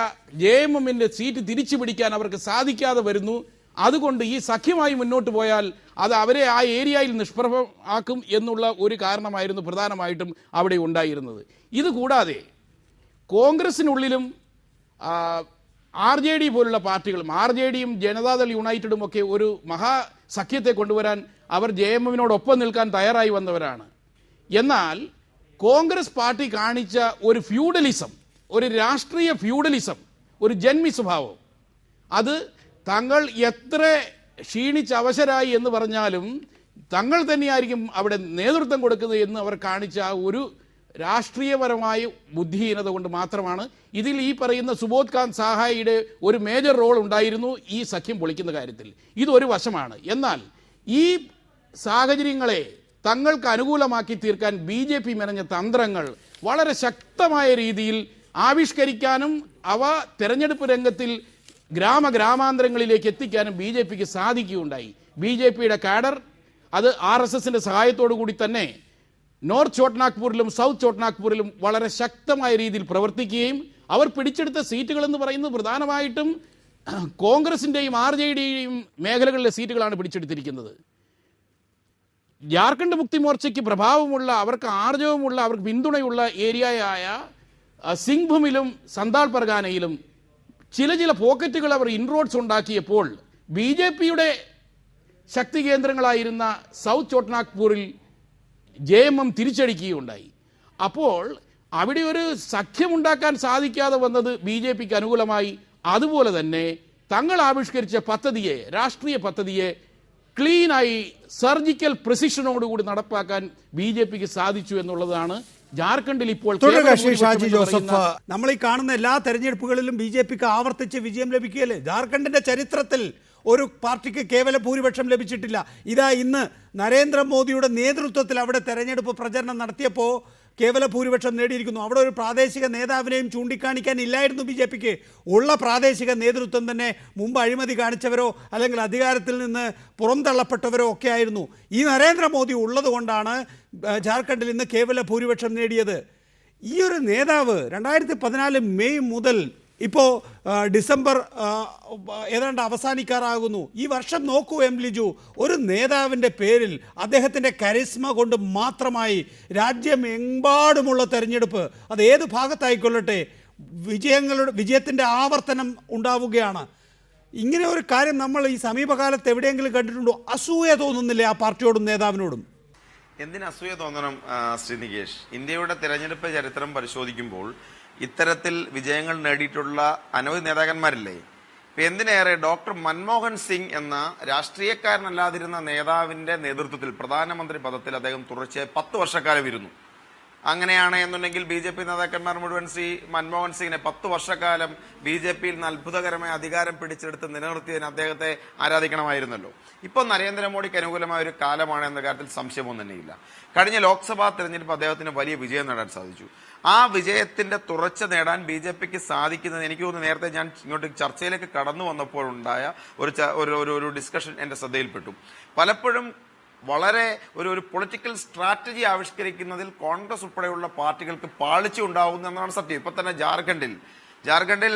Speaker 7: JMMന്റെ സീറ്റ് തിരിച്ചു പിടിക്കാൻ അവർക്ക് സാധിക്കാതെ വരുന്നു. അതുകൊണ്ട് ഈ സഖ്യമായി മുന്നോട്ട് പോയാൽ അത് അവരെ ആ ഏരിയയിൽ നിഷ്പ്രഭമാക്കും എന്നുള്ള ഒരു കാരണമായിരുന്നു പ്രധാനമായിട്ടും അവിടെ ഉണ്ടായിരുന്നത്. ഇതുകൂടാതെ കോൺഗ്രസിനുള്ളിലും RJD പോലുള്ള പാർട്ടികളും, RJDയും ജനതാദൾ യുണൈറ്റഡും ഒക്കെ ഒരു മഹാസഖ്യത്തെ കൊണ്ടുവരാൻ അവർ JMMനോടൊപ്പം നിൽക്കാൻ തയ്യാറായി വന്നവരാണ്. എന്നാൽ കോൺഗ്രസ് പാർട്ടി കാണിച്ച ഒരു ഫ്യൂഡലിസം, ഒരു രാഷ്ട്രീയ ഫ്യൂഡലിസം ഒരു ജന്മി സ്വഭാവം. അത് തങ്ങൾ എത്ര ക്ഷീണിച്ച് അവശരായി എന്ന് പറഞ്ഞാലും തങ്ങൾ തന്നെയായിരിക്കും അവിടെ നേതൃത്വം കൊടുക്കുന്നത് എന്ന് അവർ കാണിച്ച ആ ഒരു രാഷ്ട്രീയപരമായ ബുദ്ധിഹീനത കൊണ്ട് മാത്രമാണ് ഇതിൽ ഈ പറയുന്ന സുബോധ് കാന്ത് സാഹായിയുടെ ഒരു മേജർ റോൾ ഉണ്ടായിരുന്നു ഈ സഖ്യം പൊളിക്കുന്ന കാര്യത്തിൽ. ഇതൊരു വശമാണ്. എന്നാൽ ഈ സാഹചര്യങ്ങളെ തങ്ങൾക്ക് അനുകൂലമാക്കി തീർക്കാൻ BJP മെനഞ്ഞ തന്ത്രങ്ങൾ വളരെ ശക്തമായ രീതിയിൽ ആവിഷ്കരിക്കാനും അവ തെരഞ്ഞെടുപ്പ് രംഗത്തിൽ ഗ്രാമാന്തരങ്ങളിലേക്ക് എത്തിക്കാനും BJPക്ക് സാധിക്കുകയുണ്ടായി. BJPയുടെ കാഡർ അത് RSSന്റെ സഹായത്തോടു കൂടി തന്നെ നോർത്ത് ചോട്ട്നാഗ്പൂരിലും സൗത്ത് ചോട്ട്നാഗ്പൂരിലും വളരെ ശക്തമായ രീതിയിൽ പ്രവർത്തിക്കുകയും അവർ പിടിച്ചെടുത്ത സീറ്റുകൾ എന്ന് പറയുന്നത് പ്രധാനമായിട്ടും കോൺഗ്രസിൻ്റെയും RJDയുടെയും മേഖലകളിലെ സീറ്റുകളാണ് പിടിച്ചെടുത്തിരിക്കുന്നത്. ജാർഖണ്ഡ് മുക്തി മോർച്ചയ്ക്ക് പ്രഭാവമുള്ള, അവർക്ക് ആർജവമുള്ള, അവർക്ക് പിന്തുണയുള്ള ഏരിയയായ സിംഗ്ഭൂമിലും സന്താൾ പർഗാനയിലും ചില പോക്കറ്റുകൾ അവർ ഇൻറോഡ്സ് ഉണ്ടാക്കിയപ്പോൾ BJPയുടെ ശക്തി കേന്ദ്രങ്ങളായിരുന്ന സൗത്ത് ചോട്ട്നാഗ്പൂരിൽ JMM തിരിച്ചടിക്കുകയുണ്ടായി. അപ്പോൾ അവിടെ ഒരു സഖ്യമുണ്ടാക്കാൻ സാധിക്കാതെ വന്നത് BJPക്ക് അനുകൂലമായി. അതുപോലെ തന്നെ തങ്ങൾ ആവിഷ്കരിച്ച പദ്ധതിയെ, രാഷ്ട്രീയ പദ്ധതിയെ ക്ലീനായി സർജിക്കൽ പ്രിസിഷനോടുകൂടി നടപ്പാക്കാൻ BJPക്ക് സാധിച്ചു എന്നുള്ളതാണ് ജാർഖണ്ഡിൽ ഇപ്പോൾ.
Speaker 1: ഷാജി ജോസഫ്, നമ്മൾ ഈ കാണുന്ന എല്ലാ തെരഞ്ഞെടുപ്പുകളിലും BJPക്ക് ആവർത്തിച്ച് വിജയം ലഭിക്കുകയല്ലേ? ജാർഖണ്ഡിന്റെ ചരിത്രത്തിൽ ഒരു പാർട്ടിക്ക് കേവല ഭൂരിപക്ഷം ലഭിച്ചിട്ടില്ല. ഇതാ ഇന്ന് നരേന്ദ്രമോദിയുടെ നേതൃത്വത്തിൽ അവിടെ തെരഞ്ഞെടുപ്പ് പ്രചരണം നടത്തിയപ്പോൾ കേവല ഭൂരിപക്ഷം നേടിയിരിക്കുന്നു. അവിടെ ഒരു പ്രാദേശിക നേതാവിനെയും ചൂണ്ടിക്കാണിക്കാൻ ഇല്ലായിരുന്നു BJPക്ക്. ഉള്ള പ്രാദേശിക നേതൃത്വം തന്നെ മുമ്പ് അഴിമതി കാണിച്ചവരോ അല്ലെങ്കിൽ അധികാരത്തിൽ നിന്ന് പുറന്തള്ളപ്പെട്ടവരോ ഒക്കെ ആയിരുന്നു. ഈ നരേന്ദ്രമോദി ഉള്ളത് കൊണ്ടാണ് ജാർഖണ്ഡിൽ ഇന്ന് കേവല ഭൂരിപക്ഷം നേടിയത്. ഈ ഒരു നേതാവ് 2014 മെയ് മുതൽ ഇപ്പോൾ ഡിസംബർ ഏതാണ്ട് അവസാനിക്കാറാകുന്നു. ഈ വർഷം നോക്കൂ ലിജു, ഒരു നേതാവിൻ്റെ പേരിൽ അദ്ദേഹത്തിൻ്റെ കരിസ്മ കൊണ്ട് മാത്രമായി രാജ്യമെമ്പാടുമുള്ള തെരഞ്ഞെടുപ്പ്, അത് ഏത് ഭാഗത്തായിക്കൊള്ളട്ടെ, വിജയത്തിൻ്റെ ആവർത്തനം ഉണ്ടാവുകയാണ്. ഇങ്ങനെ ഒരു കാര്യം നമ്മൾ ഈ സമീപകാലത്ത് എവിടെയെങ്കിലും കണ്ടിട്ടുണ്ടോ? അസൂയ തോന്നുന്നില്ലേ ആ പാർട്ടിയോടും നേതാവിനോടും?
Speaker 8: എന്തിന് അസൂയ തോന്നണം ശ്രീനികേഷ്? ഇന്ത്യയുടെ തെരഞ്ഞെടുപ്പ് ചരിത്രം പരിശോധിക്കുമ്പോൾ ഇത്തരത്തിൽ വിജയങ്ങൾ നേടിയിട്ടുള്ള അനവധി നേതാക്കന്മാരില്ലേ? ഇപ്പം എന്തിനേറെ ഡോക്ടർ മൻമോഹൻ സിംഗ് എന്ന രാഷ്ട്രീയക്കാരനല്ലാതിരുന്ന നേതാവിന്റെ നേതൃത്വത്തിൽ പ്രധാനമന്ത്രി പദത്തിൽ അദ്ദേഹം തുടർച്ചയായി 10 വർഷക്കാലം ഇരുന്നു. അങ്ങനെയാണ് എന്നുണ്ടെങ്കിൽ BJP നേതാക്കന്മാർ മുഴുവൻ മൻമോഹൻ സിംഗിനെ 10 വർഷക്കാലം BJPയിൽ നിന്ന് അത്ഭുതകരമായ അധികാരം പിടിച്ചെടുത്ത് നിലനിർത്തിയതിന് അദ്ദേഹത്തെ ആരാധിക്കണമായിരുന്നല്ലോ. ഇപ്പോൾ നരേന്ദ്രമോദിക്ക് അനുകൂലമായ ഒരു കാലമാണ് എന്ന കാര്യത്തിൽ സംശയമൊന്നും തന്നെയില്ല. കഴിഞ്ഞ ലോക്സഭാ തെരഞ്ഞെടുപ്പ് അദ്ദേഹത്തിന് വലിയ വിജയം നേടാൻ സാധിച്ചു. ആ വിജയത്തിന്റെ തുടർച്ച നേടാൻ BJPക്ക് സാധിക്കുന്നത് എനിക്ക് തോന്നുന്നു നേരത്തെ ഞാൻ ഇങ്ങോട്ട് ചർച്ചയിലേക്ക് കടന്നു വന്നപ്പോൾ ഉണ്ടായ ഒരു ഡിസ്കഷൻ എന്റെ ശ്രദ്ധയിൽപ്പെട്ടു. പലപ്പോഴും വളരെ ഒരു പൊളിറ്റിക്കൽ സ്ട്രാറ്റജി ആവിഷ്കരിക്കുന്നതിൽ കോൺഗ്രസ് ഉൾപ്പെടെയുള്ള പാർട്ടികൾക്ക് പാളിച്ച ഉണ്ടാവുന്നു എന്നതാണ് സത്യം. ഇപ്പൊ തന്നെ ജാർഖണ്ഡിൽ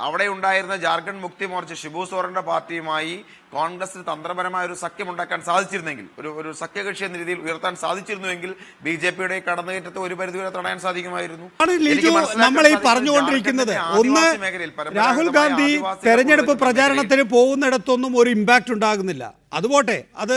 Speaker 8: അവിടെ ഉണ്ടായിരുന്ന ജാർഖണ്ഡ് മുക്തി മോർച്ച ഷിബു സോറന്റെ പാർട്ടിയുമായി കോൺഗ്രസിന് തന്ത്രപരമായ ഒരു സഖ്യം ഉണ്ടാക്കാൻ സാധിച്ചിരുന്നെങ്കിൽ, ഒരു സഖ്യകക്ഷി എന്ന രീതിയിൽ ഉയർത്താൻ സാധിച്ചിരുന്നുവെങ്കിൽ BJPയുടെ കടന്നുകയറ്റത്തെ ഒരു പരിധിവരെ തടയാൻ സാധിക്കുമായിരുന്നു.
Speaker 1: നമ്മൾ ഈ പറഞ്ഞുകൊണ്ടിരിക്കുന്നത് ഒന്ന്, രാഹുൽ ഗാന്ധി തെരഞ്ഞെടുപ്പ് പ്രചാരണത്തിന് പോകുന്നിടത്തൊന്നും ഒരു ഇമ്പാക്റ്റ് ഉണ്ടാകുന്നില്ല. അതുപോട്ടെ, അത്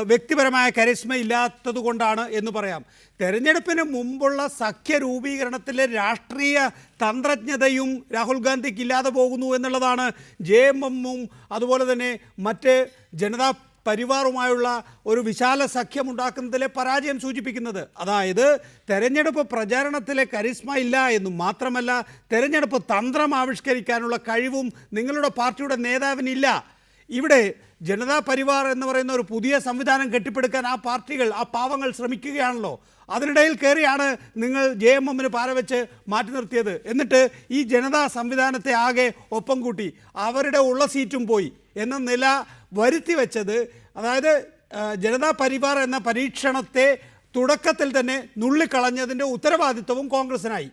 Speaker 1: വ്യക്തിപരമായ കരിസ്മ ഇല്ലാത്തത് കൊണ്ടാണ് എന്ന് പറയാം. തെരഞ്ഞെടുപ്പിന് മുമ്പുള്ള സഖ്യ രൂപീകരണത്തിലെ രാഷ്ട്രീയ തന്ത്രജ്ഞതയും രാഹുൽ ഗാന്ധിക്ക് ഇല്ലാതെ പോകുന്നു എന്നുള്ളതാണ് JMMഉം അതുപോലെ തന്നെ മറ്റ് ജനതാ പരിവാറുമായുള്ള ഒരു വിശാല സഖ്യമുണ്ടാക്കുന്നതിലെ പരാജയം സൂചിപ്പിക്കുന്നത്. അതായത് തെരഞ്ഞെടുപ്പ് പ്രചാരണത്തിലെ കരിസ്മ ഇല്ല എന്നും മാത്രമല്ല, തെരഞ്ഞെടുപ്പ് തന്ത്രം ആവിഷ്കരിക്കാനുള്ള കഴിവും നിങ്ങളുടെ പാർട്ടിയുടെ നേതാവിനില്ല. ഇവിടെ ജനതാ പരിവാർ എന്ന് പറയുന്ന ഒരു പുതിയ സംവിധാനം കെട്ടിപ്പടുക്കാൻ ആ പാർട്ടികൾ, ആ പാവങ്ങൾ ശ്രമിക്കുകയാണല്ലോ. അതിനിടയിൽ കയറിയാണ് നിങ്ങൾ JMMന് പാരവെച്ച് മാറ്റി നിർത്തിയത്. എന്നിട്ട് ഈ ജനതാ സംവിധാനത്തെ ആകെ ഒപ്പം കൂട്ടി അവരുടെ ഉള്ള സീറ്റും പോയി എന്ന നില വരുത്തി വെച്ചത്. അതായത് ജനതാ പരിവാർ എന്ന പരീക്ഷണത്തെ തുടക്കത്തിൽ തന്നെ നുള്ളിക്കളഞ്ഞതിൻ്റെ ഉത്തരവാദിത്വവും കോൺഗ്രസിനായി.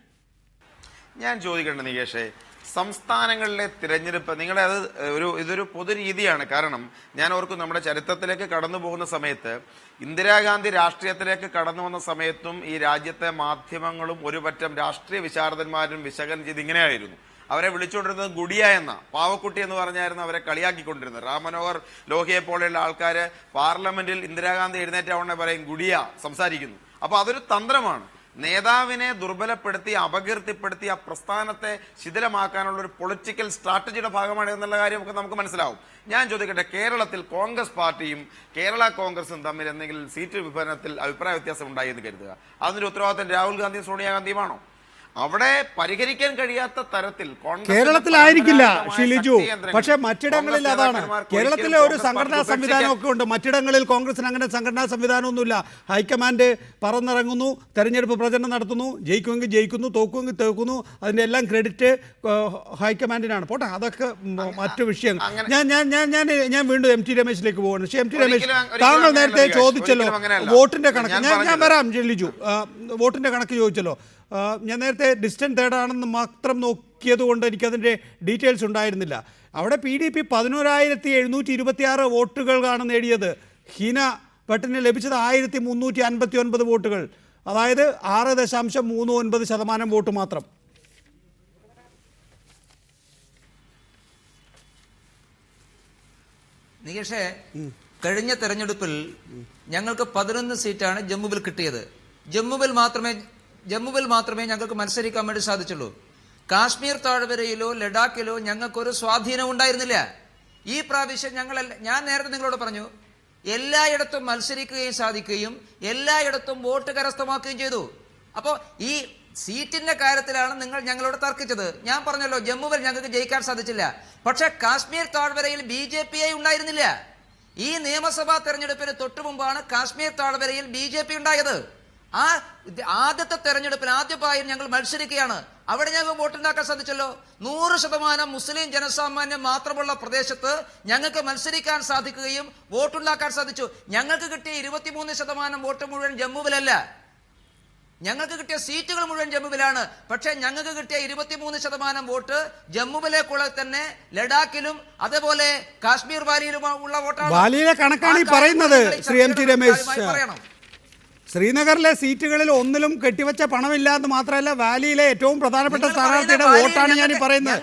Speaker 8: ഞാൻ ചോദിക്കട്ടെ നികേഷേ, സംസ്ഥാനങ്ങളിലെ തിരഞ്ഞെടുപ്പ് നിങ്ങളുടെ ഇതൊരു പൊതുരീതിയാണ്. കാരണം ഞാൻ ഓർക്കും നമ്മുടെ ചരിത്രത്തിലേക്ക് കടന്നു പോകുന്ന സമയത്ത്, ഇന്ദിരാഗാന്ധി രാഷ്ട്രീയത്തിലേക്ക് കടന്നു വന്ന സമയത്തും ഈ രാജ്യത്തെ മാധ്യമങ്ങളും ഒരു പറ്റം രാഷ്ട്രീയ വിശാരദന്മാരും വിശകലനം ചെയ്ത് ഇങ്ങനെയായിരുന്നു. അവരെ വിളിച്ചുകൊണ്ടിരുന്നത് ഗുഡിയ എന്ന പാവക്കുട്ടി എന്ന് പറഞ്ഞായിരുന്നു അവരെ കളിയാക്കിക്കൊണ്ടിരുന്നത്. റാം മനോഹർ ലോഹിയെ പോലെയുള്ള ആൾക്കാർ പാർലമെന്റിൽ ഇന്ദിരാഗാന്ധി എഴുന്നേറ്റ ഉടനെ പറയും ഗുഡിയ സംസാരിക്കുന്നു. അപ്പൊ അതൊരു തന്ത്രമാണ്. നേതാവിനെ ദുർബലപ്പെടുത്തി അപകീർത്തിപ്പെടുത്തി ആ പ്രസ്ഥാനത്തെ ശിഥിലമാക്കാനുള്ള ഒരു പൊളിറ്റിക്കൽ സ്ട്രാറ്റജിയുടെ ഭാഗമാണ് എന്നുള്ള കാര്യമൊക്കെ നമുക്ക് മനസ്സിലാവും. ഞാൻ ചോദിക്കട്ടെ, കേരളത്തിൽ കോൺഗ്രസ് പാർട്ടിയും കേരള കോൺഗ്രസും തമ്മിൽ എന്തെങ്കിലും സീറ്റ് വിഭജനത്തിൽ അഭിപ്രായ വ്യത്യാസം ഉണ്ടായി എന്ന് കരുതുക, അതിന്റെ ഉത്തരവാദിത്തം രാഹുൽ ഗാന്ധിയും സോണിയാഗാന്ധിയുമാണോ? അവിടെ പരിഹരിക്കാൻ കഴിയാത്ത തരത്തിൽ
Speaker 1: കേരളത്തിലായിരിക്കില്ല ഷിലിജു, പക്ഷെ മറ്റിടങ്ങളിൽ അതാണ്. കേരളത്തിലെ ഒരു സംഘടനാ സംവിധാനമൊക്കെ ഉണ്ട്, മറ്റിടങ്ങളിൽ കോൺഗ്രസിന് അങ്ങനെ സംഘടനാ സംവിധാനമൊന്നുമില്ല. ഹൈക്കമാൻഡ് പറന്നിറങ്ങുന്നു, തെരഞ്ഞെടുപ്പ് പ്രചരണം നടത്തുന്നു, ജയിക്കുമെങ്കിൽ ജയിക്കുന്നു, തോക്കുമെങ്കിൽ തോക്കുന്നു, അതിൻ്റെ എല്ലാം ക്രെഡിറ്റ് ഹൈക്കമാൻഡിനാണ്. പോട്ടെ, അതൊക്കെ മറ്റു വിഷയം. ഞാൻ വീണ്ടും എം ടി രമേശിലേക്ക് പോകുന്നു. പക്ഷേ എം ടി രമേശ്, താങ്കൾ നേരത്തെ ചോദിച്ചല്ലോ വോട്ടിന്റെ കണക്ക്. ഞാൻ വരാം ഷിലിജു, വോട്ടിന്റെ കണക്ക് ചോദിച്ചല്ലോ. ഞാൻ നേരത്തെ ഡിസ്റ്റൻസ് തേർഡാണെന്ന് മാത്രം നോക്കിയത് കൊണ്ട് എനിക്കതിൻ്റെ ഡീറ്റെയിൽസ് ഉണ്ടായിരുന്നില്ല. അവിടെ PDP 11,726 വോട്ടുകളാണ് നേടിയത്. ഹീന ഭട്ടിന് ലഭിച്ചത് 1,359 വോട്ടുകൾ, അതായത് 6.39% വോട്ട് മാത്രം.
Speaker 9: നികേഷേ, കഴിഞ്ഞ തെരഞ്ഞെടുപ്പിൽ ഞങ്ങൾക്ക് 11 സീറ്റാണ് ജമ്മുവിൽ കിട്ടിയത്. ജമ്മുവിൽ മാത്രമേ ഞങ്ങൾക്ക് മത്സരിക്കാൻ വേണ്ടി സാധിച്ചുള്ളൂ. കാശ്മീർ താഴ്വരയിലോ ലഡാക്കിലോ ഞങ്ങൾക്കൊരു സ്വാധീനം ഉണ്ടായിരുന്നില്ല. ഈ പ്രാവശ്യം ഞാൻ നേരത്തെ നിങ്ങളോട് പറഞ്ഞു, എല്ലായിടത്തും മത്സരിക്കുകയും സാധിക്കുകയും എല്ലായിടത്തും വോട്ട് കരസ്ഥമാക്കുകയും ചെയ്തു. അപ്പോൾ ഈ സീറ്റിന്റെ കാര്യത്തിലാണ് നിങ്ങൾ ഞങ്ങളോട് തർക്കിച്ചത്. ഞാൻ പറഞ്ഞല്ലോ, ജമ്മുവിൽ ഞങ്ങൾക്ക് ജയിക്കാൻ സാധിച്ചില്ല. പക്ഷെ കാശ്മീർ താഴ്വരയിൽ BJP ഉണ്ടായിരുന്നില്ല. ഈ നിയമസഭാ തെരഞ്ഞെടുപ്പിന് തൊട്ടു മുമ്പാണ് കാശ്മീർ താഴ്വരയിൽ BJP ഉണ്ടായത്. ആ ആദ്യത്തെ തെരഞ്ഞെടുപ്പിൽ ആദ്യമായി ഞങ്ങൾ മത്സരിക്കുകയാണ്. അവിടെ ഞങ്ങൾക്ക് വോട്ടുണ്ടാക്കാൻ സാധിച്ചല്ലോ. 100% മുസ്ലിം ജനസാമാന്യം മാത്രമുള്ള പ്രദേശത്ത് ഞങ്ങൾക്ക് മത്സരിക്കാൻ സാധിക്കുകയും വോട്ടുണ്ടാക്കാൻ സാധിച്ചു. ഞങ്ങൾക്ക് കിട്ടിയ 23% വോട്ട് മുഴുവൻ ജമ്മുവിലല്ല, ഞങ്ങൾക്ക് കിട്ടിയ സീറ്റുകൾ മുഴുവൻ ജമ്മുവിലാണ്. പക്ഷേ ഞങ്ങൾക്ക് കിട്ടിയ 23% വോട്ട് ജമ്മുവിലേക്കുള്ള തന്നെ ലഡാക്കിലും അതേപോലെ കാശ്മീർ വാലിയിലും ഉള്ള വോട്ടാണ്.
Speaker 1: വാലിയിലെ കണക്കാണ് ഈ പറയുന്നത്. ശ്രീ എം ടി രമേശ്, ശ്രീനഗറിലെ സീറ്റുകളിൽ ഒന്നിലും കെട്ടിവെച്ച പണമില്ല എന്ന് മാത്രമല്ല, വാലിയിലെ ഏറ്റവും പ്രധാനപ്പെട്ട സ്ഥാനാർത്ഥിയുടെ വോട്ടാണ് ഞാൻ ഈ പറയുന്നത്.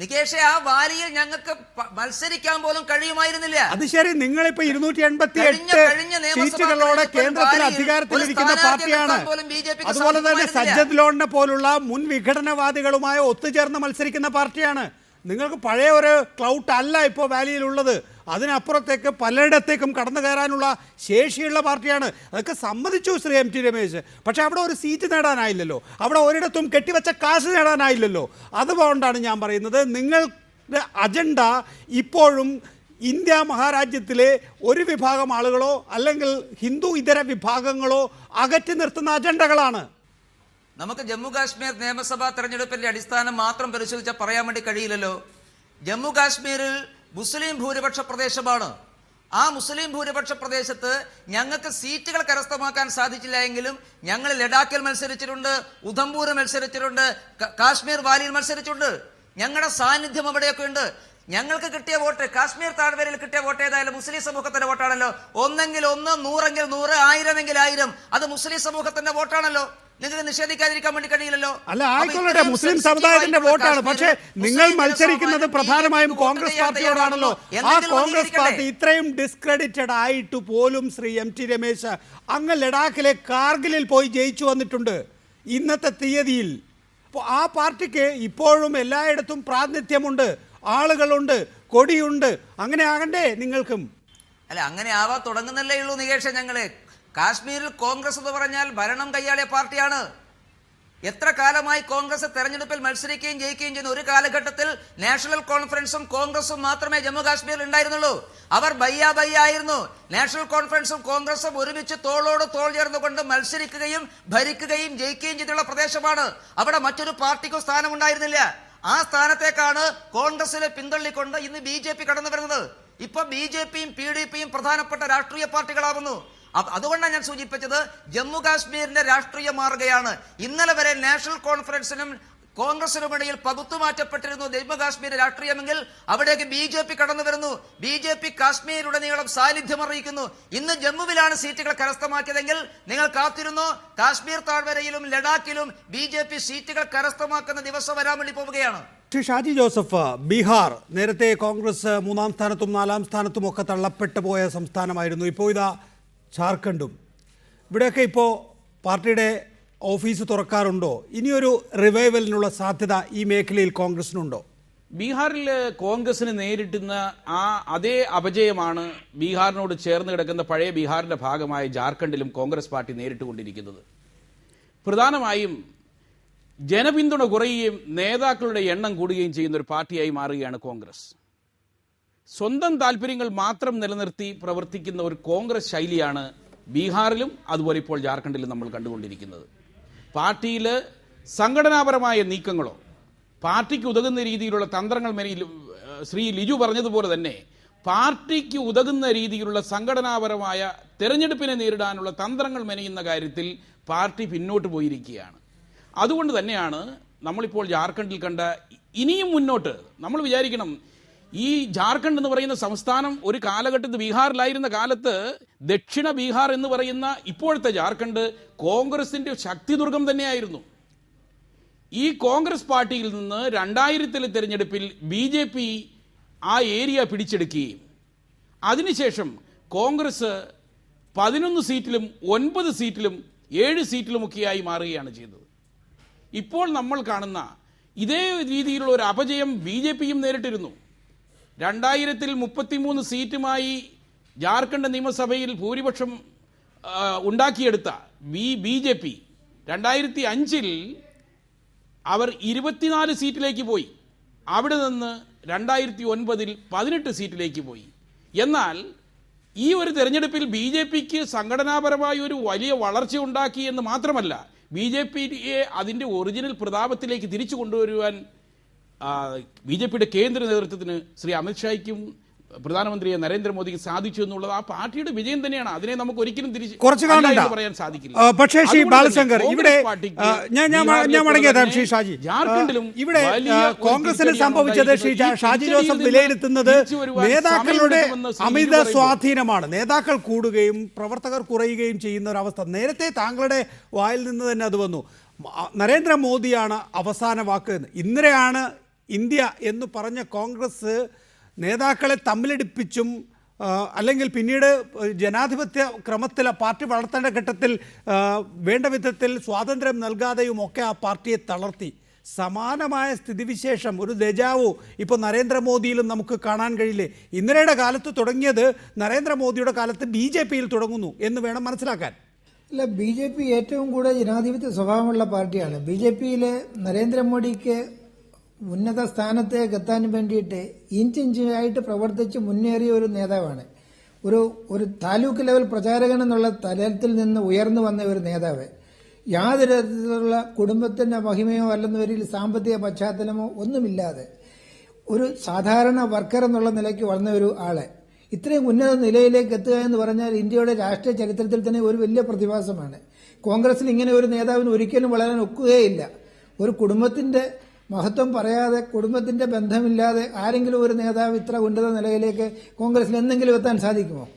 Speaker 9: നികേഷേ, ആ വാലിയിൽ ഞങ്ങൾക്ക് മത്സരിക്കാൻ പോലും കഴിയുമായിരുന്നില്ല.
Speaker 1: അത് ശരി, നിങ്ങളിപ്പോ 288 സീറ്റുകളോടെ കേന്ദ്രത്തിൽ അധികാരത്തിലിരിക്കുന്ന പാർട്ടിയാണ്. അതുപോലെ തന്നെ സജ്ജദ് ലോണിനെ പോലുള്ള മുൻ വിഘടനവാദികളുമായ ഒത്തുചേർന്ന് മത്സരിക്കുന്ന പാർട്ടിയാണ്. നിങ്ങൾക്ക് പഴയ ഒരു ക്ലൗട്ട് അല്ല ഇപ്പോൾ വാലിയിലുള്ളത്. അതിനപ്പുറത്തേക്ക് പലയിടത്തേക്കും കടന്നു കയറാനുള്ള ശേഷിയുള്ള പാർട്ടിയാണ്. അതൊക്കെ സമ്മതിച്ചു ശ്രീ എം ടി രമേശ്. പക്ഷേ അവിടെ ഒരു സീറ്റ് നേടാനായില്ലല്ലോ, അവിടെ ഒരിടത്തും കെട്ടിവെച്ച കാശ് നേടാനായില്ലല്ലോ. അതുകൊണ്ടാണ് ഞാൻ പറയുന്നത്, നിങ്ങളുടെ അജണ്ട ഇപ്പോഴും ഇന്ത്യ മഹാരാജ്യത്തിലെ ഒരു വിഭാഗം ആളുകളോ അല്ലെങ്കിൽ ഹിന്ദു ഇതര വിഭാഗങ്ങളോ അകറ്റി നിർത്തുന്ന അജണ്ടകളാണ്.
Speaker 9: നമുക്ക് ജമ്മു കാശ്മീർ നിയമസഭാ തെരഞ്ഞെടുപ്പിന്റെ അടിസ്ഥാനം മാത്രം പരിശോധിച്ചാൽ പറയാൻ വേണ്ടി കഴിയില്ലല്ലോ. ജമ്മു കാശ്മീരിൽ മുസ്ലിം ഭൂരിപക്ഷ പ്രദേശമാണ്. ആ മുസ്ലിം ഭൂരിപക്ഷ പ്രദേശത്ത് ഞങ്ങൾക്ക് സീറ്റുകൾ കരസ്ഥമാക്കാൻ സാധിച്ചില്ല എങ്കിലും ഞങ്ങൾ ലഡാക്കിൽ മത്സരിച്ചിട്ടുണ്ട്, ഉധംപൂർ മത്സരിച്ചിട്ടുണ്ട്, കാശ്മീർ വാലിയിൽ മത്സരിച്ചിട്ടുണ്ട്. ഞങ്ങളുടെ സാന്നിധ്യം അവിടെയൊക്കെ ഉണ്ട്. ഞങ്ങൾക്ക് കിട്ടിയ വോട്ട്, കാശ്മീർ താഴ്വരയിൽ കിട്ടിയ വോട്ട് ഏതായാലും മുസ്ലിം സമൂഹത്തിന്റെ വോട്ടാണല്ലോ. ഒന്നെങ്കിൽ 1, 100 എങ്കിൽ 100, 1000 എങ്കിൽ 1000, അത് മുസ്ലിം സമൂഹത്തിന്റെ വോട്ടാണല്ലോ. നിങ്ങൾക്ക് നിഷേധിക്കാതിരിക്കാൻ വേണ്ടി കഴിയില്ലല്ലോ.
Speaker 1: അല്ല, ആയിക്കൊള്ളട്ടെ, മുസ്ലിം സമുദായത്തിന്റെ വോട്ടാണ്. പക്ഷേ നിങ്ങൾ മത്സരിക്കുന്നത് പ്രധാനമായും കോൺഗ്രസ് പാർട്ടിയോടാണല്ലോ. ആ കോൺഗ്രസ് പാർട്ടി ഇത്രയും ഡിസ്ക്രെഡിറ്റഡ് ആയിട്ട് പോലും ശ്രീ എം ടി രമേശ് അങ്ങ് ലഡാക്കിലെ കാർഗിലിൽ പോയി ജയിച്ചു വന്നിട്ടുണ്ട് ഇന്നത്തെ തീയതിയിൽ. അപ്പോൾ ആ പാർട്ടിക്ക് ഇപ്പോഴും എല്ലായിടത്തും പ്രാതിനിധ്യമുണ്ട്, ആളുകളുണ്ട്, കൊടിയുണ്ട്. അങ്ങനെ ആകണ്ടേ നിങ്ങൾക്കും?
Speaker 9: അല്ല, അങ്ങനെ ആവാൻ തുടങ്ങുന്നല്ലേ ഉള്ളൂ നികേഷ്. ഞങ്ങള് കാശ്മീരിൽ കോൺഗ്രസ് എന്ന് പറഞ്ഞാൽ ഭരണം കൈയാളിയ പാർട്ടിയാണ്. എത്ര കാലമായി കോൺഗ്രസ് തെരഞ്ഞെടുപ്പിൽ മത്സരിക്കുകയും ജയിക്കുകയും ചെയ്യുന്ന ഒരു കാലഘട്ടത്തിൽ നാഷണൽ കോൺഫറൻസും കോൺഗ്രസും മാത്രമേ ജമ്മു കാശ്മീരിൽ ഉണ്ടായിരുന്നുള്ളൂ. അവർ ബയ്യ ആയിരുന്നു. നാഷണൽ കോൺഫറൻസും കോൺഗ്രസും ഒരുമിച്ച് തോളോട് തോൾ ചേർന്നുകൊണ്ട് മത്സരിക്കുകയും ഭരിക്കുകയും ജയിക്കുകയും ചെയ്തുള്ള പ്രദേശമാണ്. അവിടെ മറ്റൊരു പാർട്ടിക്കും സ്ഥാനമുണ്ടായിരുന്നില്ല. ആ സ്ഥാനത്തേക്കാണ് കോൺഗ്രസിനെ പിന്തള്ളിക്കൊണ്ട് ഇന്ന് BJP കടന്നു വരുന്നത്. ഇപ്പൊ BJPയും PDPയും പ്രധാനപ്പെട്ട രാഷ്ട്രീയ പാർട്ടികളാവുന്നു. അതുകൊണ്ടാണ് ഞാൻ സൂചിപ്പിച്ചത്, ജമ്മു കാശ്മീരിന്റെ രാഷ്ട്രീയ മാർഗയാണ്. ഇന്നലെ വരെ നാഷണൽ കോൺഫറൻസിനും കോൺഗ്രസിനും ഇടയിൽ പകുത്തുമാറ്റപ്പെട്ടിരുന്നു ജമ്മു കാശ്മീർ രാഷ്ട്രീയമെങ്കിൽ അവിടേക്ക് BJP കടന്നു വരുന്നു. BJP കാശ്മീരുടനീളം സാന്നിധ്യം അറിയിക്കുന്നു. ഇന്ന് ജമ്മുവിലാണ് സീറ്റുകൾ കരസ്ഥമാക്കിയതെങ്കിൽ നിങ്ങൾ കാത്തിരുന്നു, കാശ്മീർ താഴ്വരയിലും ലഡാക്കിലും BJP സീറ്റുകൾ കരസ്ഥമാക്കുന്ന ദിവസം വരാൻ വേണ്ടി പോവുകയാണ്.
Speaker 1: ശ്രീ ഷാജി ജോസഫ്, ബീഹാർ നേരത്തെ കോൺഗ്രസ് 3ാം സ്ഥാനത്തും 4ാം സ്ഥാനത്തും ഒക്കെ തള്ളപ്പെട്ടു പോയ സംസ്ഥാനമായിരുന്നു. ഇപ്പോൾ ഇതാ ജാർഖണ്ഡും ഇവിടെയൊക്കെ ഇപ്പോൾ പാർട്ടിയുടെ ഓഫീസ് തുറക്കാറുണ്ടോ? ഇനിയൊരു റിവൈവലിനുള്ള സാധ്യത ഈ മേഖലയിൽ കോൺഗ്രസിനുണ്ടോ?
Speaker 7: ബീഹാറിൽ കോൺഗ്രസിന് നേരിട്ടുന്ന അതേ അപജയമാണ് ബീഹാറിനോട് ചേർന്ന് കിടക്കുന്ന പഴയ ബീഹാറിൻ്റെ ഭാഗമായ ജാർഖണ്ഡിലും കോൺഗ്രസ് പാർട്ടി നേരിട്ടുകൊണ്ടിരിക്കുന്നത്. പ്രധാനമായും ജനപിന്തുണ കുറയുകയും നേതാക്കളുടെ എണ്ണം കൂടുകയും ചെയ്യുന്ന ഒരു പാർട്ടിയായി മാറുകയാണ് കോൺഗ്രസ്. സ്വന്തം താല്പര്യങ്ങൾ മാത്രം നിലനിർത്തി പ്രവർത്തിക്കുന്ന ഒരു കോൺഗ്രസ് ശൈലിയാണ് ബീഹാറിലും അതുപോലെ ഇപ്പോൾ ജാർഖണ്ഡിലും നമ്മൾ കണ്ടുകൊണ്ടിരിക്കുന്നത്. പാർട്ടിയിൽ സംഘടനാപരമായ നീക്കങ്ങളോ പാർട്ടിക്ക് ഉതകുന്ന രീതിയിലുള്ള തന്ത്രങ്ങൾ ശ്രീ ലിജു പറഞ്ഞതുപോലെ തന്നെ പാർട്ടിക്ക് ഉതകുന്ന രീതിയിലുള്ള സംഘടനാപരമായ തെരഞ്ഞെടുപ്പിനെ നേരിടാനുള്ള തന്ത്രങ്ങൾ മെനയുന്ന കാര്യത്തിൽ പാർട്ടി പിന്നോട്ട് പോയിരിക്കുകയാണ്. അതുകൊണ്ട് തന്നെയാണ് നമ്മളിപ്പോൾ ജാർഖണ്ഡിൽ കണ്ട ഇനിയും മുന്നോട്ട് നമ്മൾ വിചാരിക്കണം, ഈ ജാർഖണ്ഡ് എന്ന് പറയുന്ന സംസ്ഥാനം ഒരു കാലഘട്ടത്തിൽ ബീഹാറിലായിരുന്ന കാലത്ത് ദക്ഷിണ ബീഹാർ എന്ന് പറയുന്ന ഇപ്പോഴത്തെ ജാർഖണ്ഡ് കോൺഗ്രസിൻ്റെ ശക്തിദുർഗം തന്നെയായിരുന്നു. ഈ കോൺഗ്രസ് പാർട്ടിയിൽ നിന്ന് 2000 തെരഞ്ഞെടുപ്പിൽ BJP ആ ഏരിയ പിടിച്ചെടുക്കുകയും അതിനുശേഷം കോൺഗ്രസ് 11 സീറ്റിലും 9 സീറ്റിലും 7 സീറ്റിലുമൊക്കെയായി മാറുകയാണ് ചെയ്തത്. ഇപ്പോൾ നമ്മൾ കാണുന്ന ഇതേ രീതിയിലുള്ള ഒരു അപജയം BJPയും നേരിട്ടിരുന്നു. 2000 33 സീറ്റുമായി ജാർഖണ്ഡ് നിയമസഭയിൽ ഭൂരിപക്ഷം ഉണ്ടാക്കിയെടുത്ത BJP 2005 അവർ 24 സീറ്റിലേക്ക് പോയി. അവിടെ നിന്ന് 2009 18 സീറ്റിലേക്ക് പോയി. എന്നാൽ ഈ ഒരു തെരഞ്ഞെടുപ്പിൽ BJPക്ക് സംഘടനാപരമായ ഒരു വലിയ വളർച്ച ഉണ്ടാക്കി എന്ന് മാത്രമല്ല, BJPയെ അതിൻ്റെ ഒറിജിനൽ പ്രതാപത്തിലേക്ക് തിരിച്ചു കൊണ്ടുവരുവാൻ BJPയുടെ കേന്ദ്ര നേതൃത്വത്തിന് ശ്രീ അമിത്ഷായ്ക്കും പ്രധാനമന്ത്രി നരേന്ദ്രമോദിക്ക് സാധിച്ചു എന്നുള്ളത് ആ പാർട്ടിയുടെ വിജയം തന്നെയാണ്. അതിനെ നമുക്ക് ഒരിക്കലും പറയാൻ സാധിക്കില്ല.
Speaker 1: പക്ഷേ ശ്രീ ബാലശങ്കർ, ഇവിടെ ഞാൻ മടങ്ങിയതാണ് ശ്രീ ഷാജി. ഇവിടെ കോൺഗ്രസിന് സംഭവിച്ചത് ശ്രീ ഷാജി ജോസഫ് വിലയിരുത്തുന്നത് നേതാക്കളുടെ അമിത സ്വാധീനമാണ്. നേതാക്കൾ കൂടുകയും പ്രവർത്തകർ കുറയുകയും ചെയ്യുന്ന ഒരവസ്ഥ. നേരത്തെ താങ്കളുടെ വായിൽ നിന്ന് തന്നെ അത് വന്നു. നരേന്ദ്രമോദിയാണ് അവസാന വാക്ക് എന്ന്. ഇന്നലെയാണ് ഇന്ത്യ എന്ന് പറഞ്ഞ കോൺഗ്രസ് നേതാക്കളെ തമ്മിലടിപ്പിച്ചും അല്ലെങ്കിൽ പിന്നീട് ജനാധിപത്യ ക്രമത്തിൽ പാർട്ടി വളർത്തേണ്ട ഘട്ടത്തിൽ വേണ്ട വിധത്തിൽ സ്വാതന്ത്ര്യം നൽകാതെയും ഒക്കെ ആ പാർട്ടിയെ തളർത്തി. സമാനമായ സ്ഥിതിവിശേഷം, ഒരു ദജാവു ഇപ്പോൾ നരേന്ദ്രമോദിയിലും നമുക്ക് കാണാൻ കഴിയില്ലേ? ഇന്നലെയുടെ കാലത്ത് തുടങ്ങിയത് നരേന്ദ്രമോദിയുടെ കാലത്ത് BJPയിൽ തുടങ്ങുന്നു എന്ന് വേണം മനസ്സിലാക്കാൻ.
Speaker 6: അല്ല, BJP ഏറ്റവും കൂടുതൽ ജനാധിപത്യ സ്വഭാവമുള്ള പാർട്ടിയാണ്. BJPയിലെ നരേന്ദ്രമോദിക്ക് ഉന്നത സ്ഥാനത്തേക്ക് എത്താൻ വേണ്ടിയിട്ട് ഇഞ്ചിഞ്ചായിട്ട് പ്രവർത്തിച്ച് മുന്നേറിയ ഒരു നേതാവാണ്. ഒരു താലൂക്ക് ലെവൽ പ്രചാരകൻ എന്നുള്ള തലത്തിൽ നിന്ന് ഉയർന്നു വന്ന ഒരു നേതാവ്. യാതൊരു തരത്തിലുള്ള കുടുംബത്തിന്റെ മഹിമയോ അല്ലെന്ന പേരിൽ സാമ്പത്തിക പശ്ചാത്തലമോ ഒന്നുമില്ലാതെ ഒരു സാധാരണ വർക്കർ എന്നുള്ള നിലയ്ക്ക് വളർന്ന ഒരു ആളെ ഇത്രയും ഉന്നത നിലയിലേക്ക് എത്തുക എന്ന് പറഞ്ഞാൽ ഇന്ത്യയുടെ രാഷ്ട്രീയ ചരിത്രത്തിൽ തന്നെ ഒരു വലിയ പ്രതിഭാസമാണ്. കോൺഗ്രസിൽ ഇങ്ങനെ ഒരു നേതാവിന് ഒരിക്കലും വളരാൻ ഒക്കുകയില്ല. ഒരു കുടുംബത്തിന്റെ മഹത്വം പറയാതെ, കുടുംബത്തിന്റെ ബന്ധമില്ലാതെ ആരെങ്കിലും ഒരു നേതാവ് ഇത്ര ഉന്നത നിലയിലേക്ക് കോൺഗ്രസിൽ എന്തെങ്കിലും എത്താൻ സാധിക്കുമോ?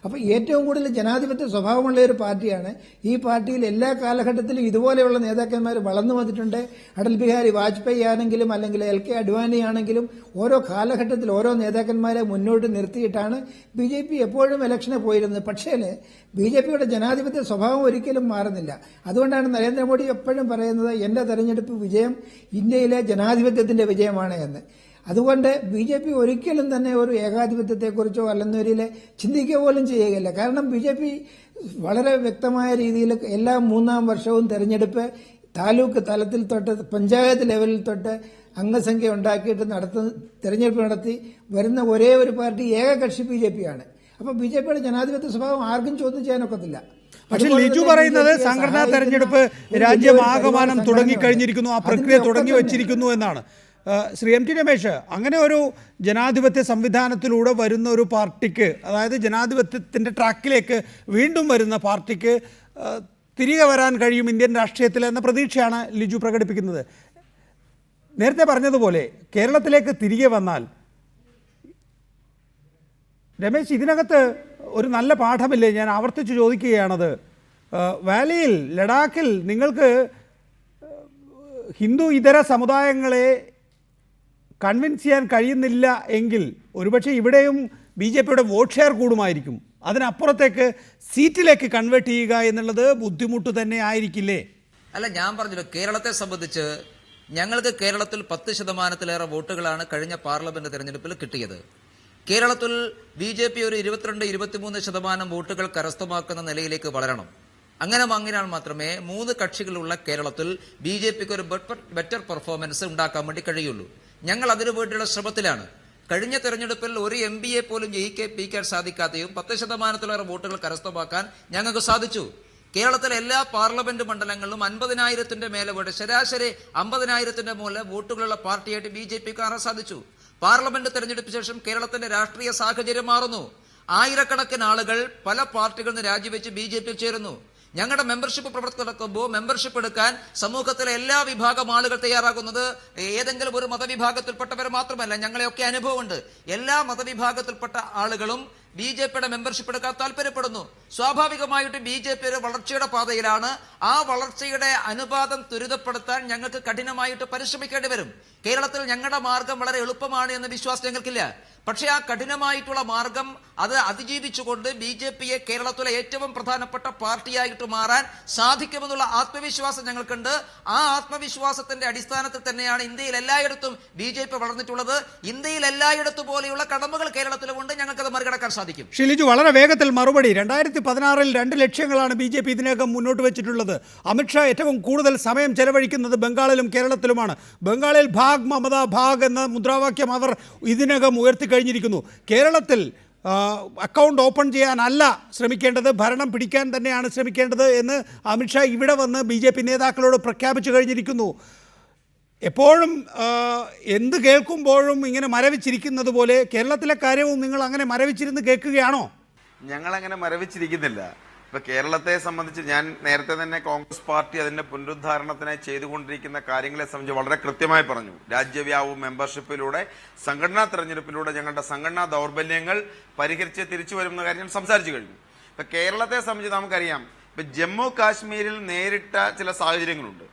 Speaker 6: അപ്പോൾ ഏറ്റവും കൂടുതൽ ജനാധിപത്യ സ്വഭാവമുള്ള ഒരു പാർട്ടിയാണ്. ഈ പാർട്ടിയിൽ എല്ലാ കാലഘട്ടത്തിലും ഇതുപോലെയുള്ള നേതാക്കന്മാർ വളർന്നു വന്നിട്ടുണ്ട്. അടൽ ബിഹാരി വാജ്പേയി ആണെങ്കിലും അല്ലെങ്കിൽ LK അഡ്വാനി ആണെങ്കിലും ഓരോ കാലഘട്ടത്തിൽ ഓരോ നേതാക്കന്മാരെ മുന്നോട്ട് നിർത്തിയിട്ടാണ് BJP എപ്പോഴും ഇലക്ഷന് പോയിരുന്നത്. പക്ഷേ BJPയുടെ ജനാധിപത്യ സ്വഭാവം ഒരിക്കലും മാറുന്നില്ല. അതുകൊണ്ടാണ് നരേന്ദ്രമോദി എപ്പോഴും പറയുന്നത് എൻ്റെ തെരഞ്ഞെടുപ്പ് വിജയം ഇന്ത്യയിലെ ജനാധിപത്യത്തിന്റെ വിജയമാണ് എന്ന്. അതുകൊണ്ട് BJP ഒരിക്കലും തന്നെ ഒരു ഏകാധിപത്യത്തെക്കുറിച്ചോ അല്ലെന്നൊരിൽ ചിന്തിക്കുക പോലും ചെയ്യുകയില്ല. കാരണം BJP വളരെ വ്യക്തമായ രീതിയിൽ എല്ലാ 3-ാം വർഷവും തെരഞ്ഞെടുപ്പ് താലൂക്ക് തലത്തിൽ തൊട്ട് പഞ്ചായത്ത് ലെവലിൽ തൊട്ട് അംഗസംഖ്യ ഉണ്ടാക്കിയിട്ട് തെരഞ്ഞെടുപ്പ് നടത്തി വരുന്ന ഒരേ ഒരു പാർട്ടി ഏകകക്ഷി BJP ആണ്. അപ്പോൾ BJPയുടെ ജനാധിപത്യ സ്വഭാവം ആർക്കും ചോദ്യം ചെയ്യാനൊക്കത്തില്ല.
Speaker 1: പക്ഷേ ലിജു പറയുന്നത് സംഘടനാ തെരഞ്ഞെടുപ്പ് രാജ്യമാകമാനം തുടങ്ങിക്കഴിഞ്ഞിരിക്കുന്നു, ആ പ്രക്രിയ തുടങ്ങി വച്ചിരിക്കുന്നു എന്നാണ്. ശ്രീ MT രമേശ്, അങ്ങനെ ഒരു ജനാധിപത്യ സംവിധാനത്തിലൂടെ വരുന്ന ഒരു പാർട്ടിക്ക്, അതായത് ജനാധിപത്യത്തിൻ്റെ ട്രാക്കിലേക്ക് വീണ്ടും വരുന്ന പാർട്ടിക്ക് തിരികെ വരാൻ കഴിയും ഇന്ത്യൻ രാഷ്ട്രീയത്തിൽ എന്ന പ്രതീക്ഷയാണ് ലിജു പ്രകടിപ്പിക്കുന്നത്. നേരത്തെ പറഞ്ഞതുപോലെ കേരളത്തിലേക്ക് തിരികെ വന്നാൽ രമേശ്, ഇതിനകത്ത് ഒരു നല്ല പാഠമില്ലേ? ഞാൻ ആവർത്തിച്ച് ചോദിക്കുകയാണത്. വാലിയിൽ, ലഡാക്കിൽ നിങ്ങൾക്ക് ഹിന്ദു ഇതര സമുദായങ്ങളെ കൺവിൻസ് ചെയ്യാൻ കഴിയുന്നില്ല എങ്കിൽ ഒരുപക്ഷെ ഇവിടെയും BJPയുടെ വോട്ട് ഷെയർ കൂടുമായിരിക്കും. അതിനപ്പുറത്തേക്ക് സീറ്റിലേക്ക് കൺവേർട്ട് ചെയ്യുക എന്നുള്ളത് ബുദ്ധിമുട്ട് തന്നെ ആയിരിക്കില്ലേ?
Speaker 9: അല്ല, ഞാൻ പറഞ്ഞല്ലോ, കേരളത്തെ സംബന്ധിച്ച് ഞങ്ങൾക്ക് കേരളത്തിൽ 10% വോട്ടുകളാണ് കഴിഞ്ഞ പാർലമെന്റ് തെരഞ്ഞെടുപ്പിൽ കിട്ടിയത്. കേരളത്തിൽ BJP ഒരു 22-23% വോട്ടുകൾ കരസ്ഥമാക്കുന്ന നിലയിലേക്ക് വളരണം. അങ്ങനെ വാങ്ങിയാൽ മാത്രമേ 3 കക്ഷികളുള്ള കേരളത്തിൽ BJPക്ക് ഒരു ബെറ്റർ പെർഫോമൻസ് ഉണ്ടാക്കാൻ വേണ്ടി കഴിയുള്ളൂ. ഞങ്ങൾ അതിനു വേണ്ടിയുള്ള ശ്രമത്തിലാണ്. കഴിഞ്ഞ തെരഞ്ഞെടുപ്പിൽ ഒരു MPയെ പോലും ജയിക്കാൻ സാധിക്കാതെയും 10% വോട്ടുകൾ കരസ്ഥമാക്കാൻ ഞങ്ങൾക്ക് സാധിച്ചു. കേരളത്തിലെ എല്ലാ പാർലമെന്റ് മണ്ഡലങ്ങളിലും 50,000 മേലെ വോട്ട്, ശരാശരി 50,000 മേലെ വോട്ടുകളുള്ള പാർട്ടിയായിട്ട് BJP കാണാൻ സാധിച്ചു. പാർലമെന്റ് തെരഞ്ഞെടുപ്പിന് ശേഷം കേരളത്തിന്റെ രാഷ്ട്രീയ സാഹചര്യം മാറുന്നു. ആയിരക്കണക്കിന് ആളുകൾ പല പാർട്ടികളിൽ നിന്ന് രാജിവെച്ച് BJP ചേരുന്നു. ഞങ്ങളുടെ മെമ്പർഷിപ്പ് പ്രവർത്തനം നടക്കുമ്പോൾ മെമ്പർഷിപ്പ് എടുക്കാൻ സമൂഹത്തിലെ എല്ലാ വിഭാഗം ആളുകൾ തയ്യാറാകുന്നത് ഏതെങ്കിലും ഒരു മതവിഭാഗത്തിൽപ്പെട്ടവർ മാത്രമല്ല. ഞങ്ങളെയൊക്കെ അനുഭവമുണ്ട്. എല്ലാ മതവിഭാഗത്തിൽപ്പെട്ട ആളുകളും BJPയുടെ മെമ്പർഷിപ്പ് എടുക്കാൻ താല്പര്യപ്പെടുന്നു. സ്വാഭാവികമായിട്ട് BJP ഒരു വളർച്ചയുടെ പാതയിലാണ്. ആ വളർച്ചയുടെ അനുപാതം ത്വരിതപ്പെടുത്താൻ ഞങ്ങൾക്ക് കഠിനമായിട്ട് പരിശ്രമിക്കേണ്ടി വരും. കേരളത്തിൽ ഞങ്ങളുടെ മാർഗം വളരെ എളുപ്പമാണ് എന്ന വിശ്വാസം ഞങ്ങൾക്കില്ല. പക്ഷേ ആ കഠിനമായിട്ടുള്ള മാർഗം അത് അതിജീവിച്ചുകൊണ്ട് BJPയെ കേരളത്തിലെ ഏറ്റവും പ്രധാനപ്പെട്ട പാർട്ടിയായിട്ട് മാറാൻ സാധിക്കുമെന്നുള്ള ആത്മവിശ്വാസം ഞങ്ങൾക്കുണ്ട്. ആ ആത്മവിശ്വാസത്തിന്റെ അടിസ്ഥാനത്തിൽ തന്നെയാണ് ഇന്ത്യയിൽ എല്ലായിടത്തും BJP വളർന്നിട്ടുള്ളത്. ഇന്ത്യയിൽ എല്ലായിടത്തും പോലെയുള്ള കടമകൾ കേരളത്തിലുമുണ്ട്. ഞങ്ങൾക്കത് മറികടക്കാൻ സാധിക്കും.
Speaker 1: ഷിലിജു, വളരെ വേഗത്തിൽ മറുപടി. 2016 2 ലക്ഷ്യങ്ങളാണ് BJP ഇതിനകം മുന്നോട്ട് വെച്ചിട്ടുള്ളത്. അമിത്ഷാ ഏറ്റവും കൂടുതൽ സമയം ചെലവഴിക്കുന്നത് ബംഗാളിലും കേരളത്തിലുമാണ്. ബംഗാളിൽ ഭാഗ് മമത ഭാഗ് എന്ന മുദ്രാവാക്യം അവർ ഇതിനകം ഉയർത്തി കഴിഞ്ഞിരിക്കുന്നു. കേരളത്തിൽ അക്കൗണ്ട് ഓപ്പൺ ചെയ്യാനല്ല ശ്രമിക്കേണ്ടത്, ഭരണം പിടിക്കാൻ തന്നെയാണ് ശ്രമിക്കേണ്ടത് എന്ന് അമിത്ഷാ ഇവിടെ വന്ന് BJP നേതാക്കളോട് പ്രഖ്യാപിച്ചു കഴിഞ്ഞിരിക്കുന്നു. എപ്പോഴും എന്ത് കേൾക്കുമ്പോഴും ഇങ്ങനെ മരവിച്ചിരിക്കുന്നത് പോലെ കേരളത്തിലെ കാര്യവും നിങ്ങൾ അങ്ങനെ മരവിച്ചിരുന്ന് കേൾക്കുകയാണോ?
Speaker 8: ഞങ്ങളങ്ങനെ മരവിച്ചിരിക്കുന്നില്ല. ഇപ്പൊ കേരളത്തെ സംബന്ധിച്ച് ഞാൻ നേരത്തെ തന്നെ കോൺഗ്രസ് പാർട്ടി അതിന്റെ പുനരുദ്ധാരണത്തിനായി ചെയ്തുകൊണ്ടിരിക്കുന്ന കാര്യങ്ങളെ സംബന്ധിച്ച് വളരെ കൃത്യമായി പറഞ്ഞു. രാജ്യവ്യാപക മെമ്പർഷിപ്പിലൂടെ സംഘടനാ തെരഞ്ഞെടുപ്പിലൂടെ ഞങ്ങളുടെ സംഘടനാ ദൗർബല്യങ്ങൾ പരിഹരിച്ച് തിരിച്ചു വരുന്ന കാര്യം സംസാരിച്ചു കഴിഞ്ഞു. ഇപ്പൊ കേരളത്തെ സംബന്ധിച്ച് നമുക്കറിയാം, ഇപ്പൊ ജമ്മു കാശ്മീരിൽ നേരിട്ട ചില സാഹചര്യങ്ങളുണ്ട്.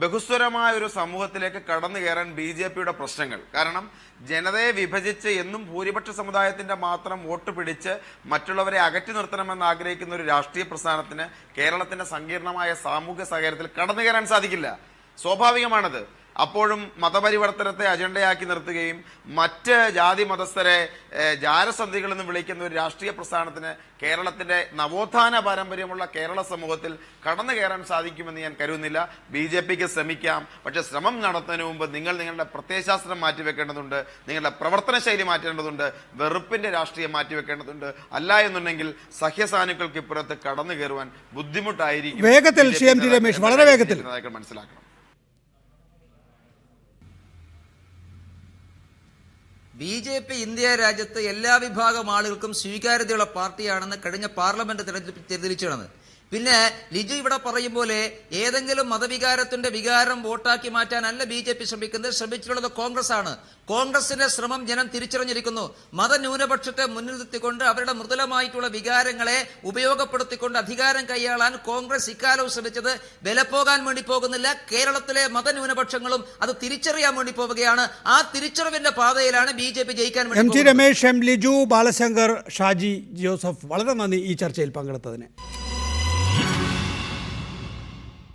Speaker 8: ബഹുസ്വരമായ ഒരു സമൂഹത്തിലേക്ക് കടന്നു കയറാൻ BJPയുടെ പ്രശ്നങ്ങൾ കാരണം ജനതയെ വിഭജിച്ച് എന്നും ഭൂരിപക്ഷ സമുദായത്തിന്റെ മാത്രം വോട്ട് പിടിച്ച് മറ്റുള്ളവരെ അകറ്റി നിർത്തണമെന്ന് ആഗ്രഹിക്കുന്ന ഒരു രാഷ്ട്രീയ പ്രസ്ഥാനത്തിന് കേരളത്തിന്റെ സങ്കീർണമായ സാമൂഹ്യ സാഹചര്യത്തിൽ കടന്നു കയറാൻ സാധിക്കില്ല. സ്വാഭാവികമാണത്. അപ്പോഴും മതപരിവർത്തനത്തെ അജണ്ടയാക്കി നിർത്തുകയും മറ്റ് ജാതി മതസ്ഥരെ ജാരസന്ധികൾ എന്ന് വിളിക്കുന്ന ഒരു രാഷ്ട്രീയ പ്രസ്ഥാനത്തിന് കേരളത്തിന്റെ നവോത്ഥാന പാരമ്പര്യമുള്ള കേരള സമൂഹത്തിൽ കടന്നു കയറാൻ സാധിക്കുമെന്ന് ഞാൻ കരുതുന്നില്ല. BJPക്ക് ശ്രമിക്കാം, പക്ഷെ ശ്രമം നടത്തുന്നതിന് മുമ്പ് നിങ്ങളുടെ പ്രത്യയശാസ്ത്രം മാറ്റിവെക്കേണ്ടതുണ്ട്, നിങ്ങളുടെ പ്രവർത്തന ശൈലി മാറ്റേണ്ടതുണ്ട്, വെറുപ്പിന്റെ രാഷ്ട്രീയം മാറ്റിവെക്കേണ്ടതുണ്ട്. അല്ല എന്നുണ്ടെങ്കിൽ സഹ്യസാനുക്കൾക്ക് ഇപ്പുറത്ത് കടന്നു കയറുവാൻ ബുദ്ധിമുട്ടായിരിക്കും.
Speaker 1: വേഗത്തിൽ രമേശ്, വളരെ വേഗത്തിൽ
Speaker 8: മനസ്സിലാക്കണം.
Speaker 9: BJP ഇന്ത്യ രാജ്യത്ത് എല്ലാ വിഭാഗം ആളുകൾക്കും സ്വീകാര്യതയുള്ള പാർട്ടിയാണെന്ന് കഴിഞ്ഞ പാർലമെന്റ് തെരഞ്ഞെടുപ്പിൽ തെളിയിച്ചതാണ്. പിന്നെ ലിജു ഇവിടെ പറയും പോലെ ഏതെങ്കിലും മതവികാരത്തിന്റെ വികാരം വോട്ടാക്കി മാറ്റാനല്ല BJP ശ്രമിച്ചിട്ടുള്ളത് കോൺഗ്രസ് ആണ്. കോൺഗ്രസിന്റെ ശ്രമം ജനം തിരിച്ചറിഞ്ഞിരിക്കുന്നു. മതന്യൂനപക്ഷത്തെ മുന്നിൽ നിർത്തിക്കൊണ്ട് അവരുടെ മൃദുലമായിട്ടുള്ള വികാരങ്ങളെ ഉപയോഗപ്പെടുത്തിക്കൊണ്ട് അധികാരം കൈയാളാൻ കോൺഗ്രസ് ഇക്കാലവും ശ്രമിച്ചത് വിലപ്പോകാൻ വേണ്ടി പോകുന്നില്ല. കേരളത്തിലെ മതന്യൂനപക്ഷങ്ങളും അത് തിരിച്ചറിയാൻ വേണ്ടി പോവുകയാണ്. ആ തിരിച്ചറിവിന്റെ പാതയിലാണ് BJP ജയിക്കാൻ വേണ്ടി.
Speaker 1: MT രമേശ്, ലിജു, ബാലശങ്കർ, ഷാജി ജോസഫ്, വളരെ നന്ദി ഈ ചർച്ചയിൽ പങ്കെടുത്തതിന്.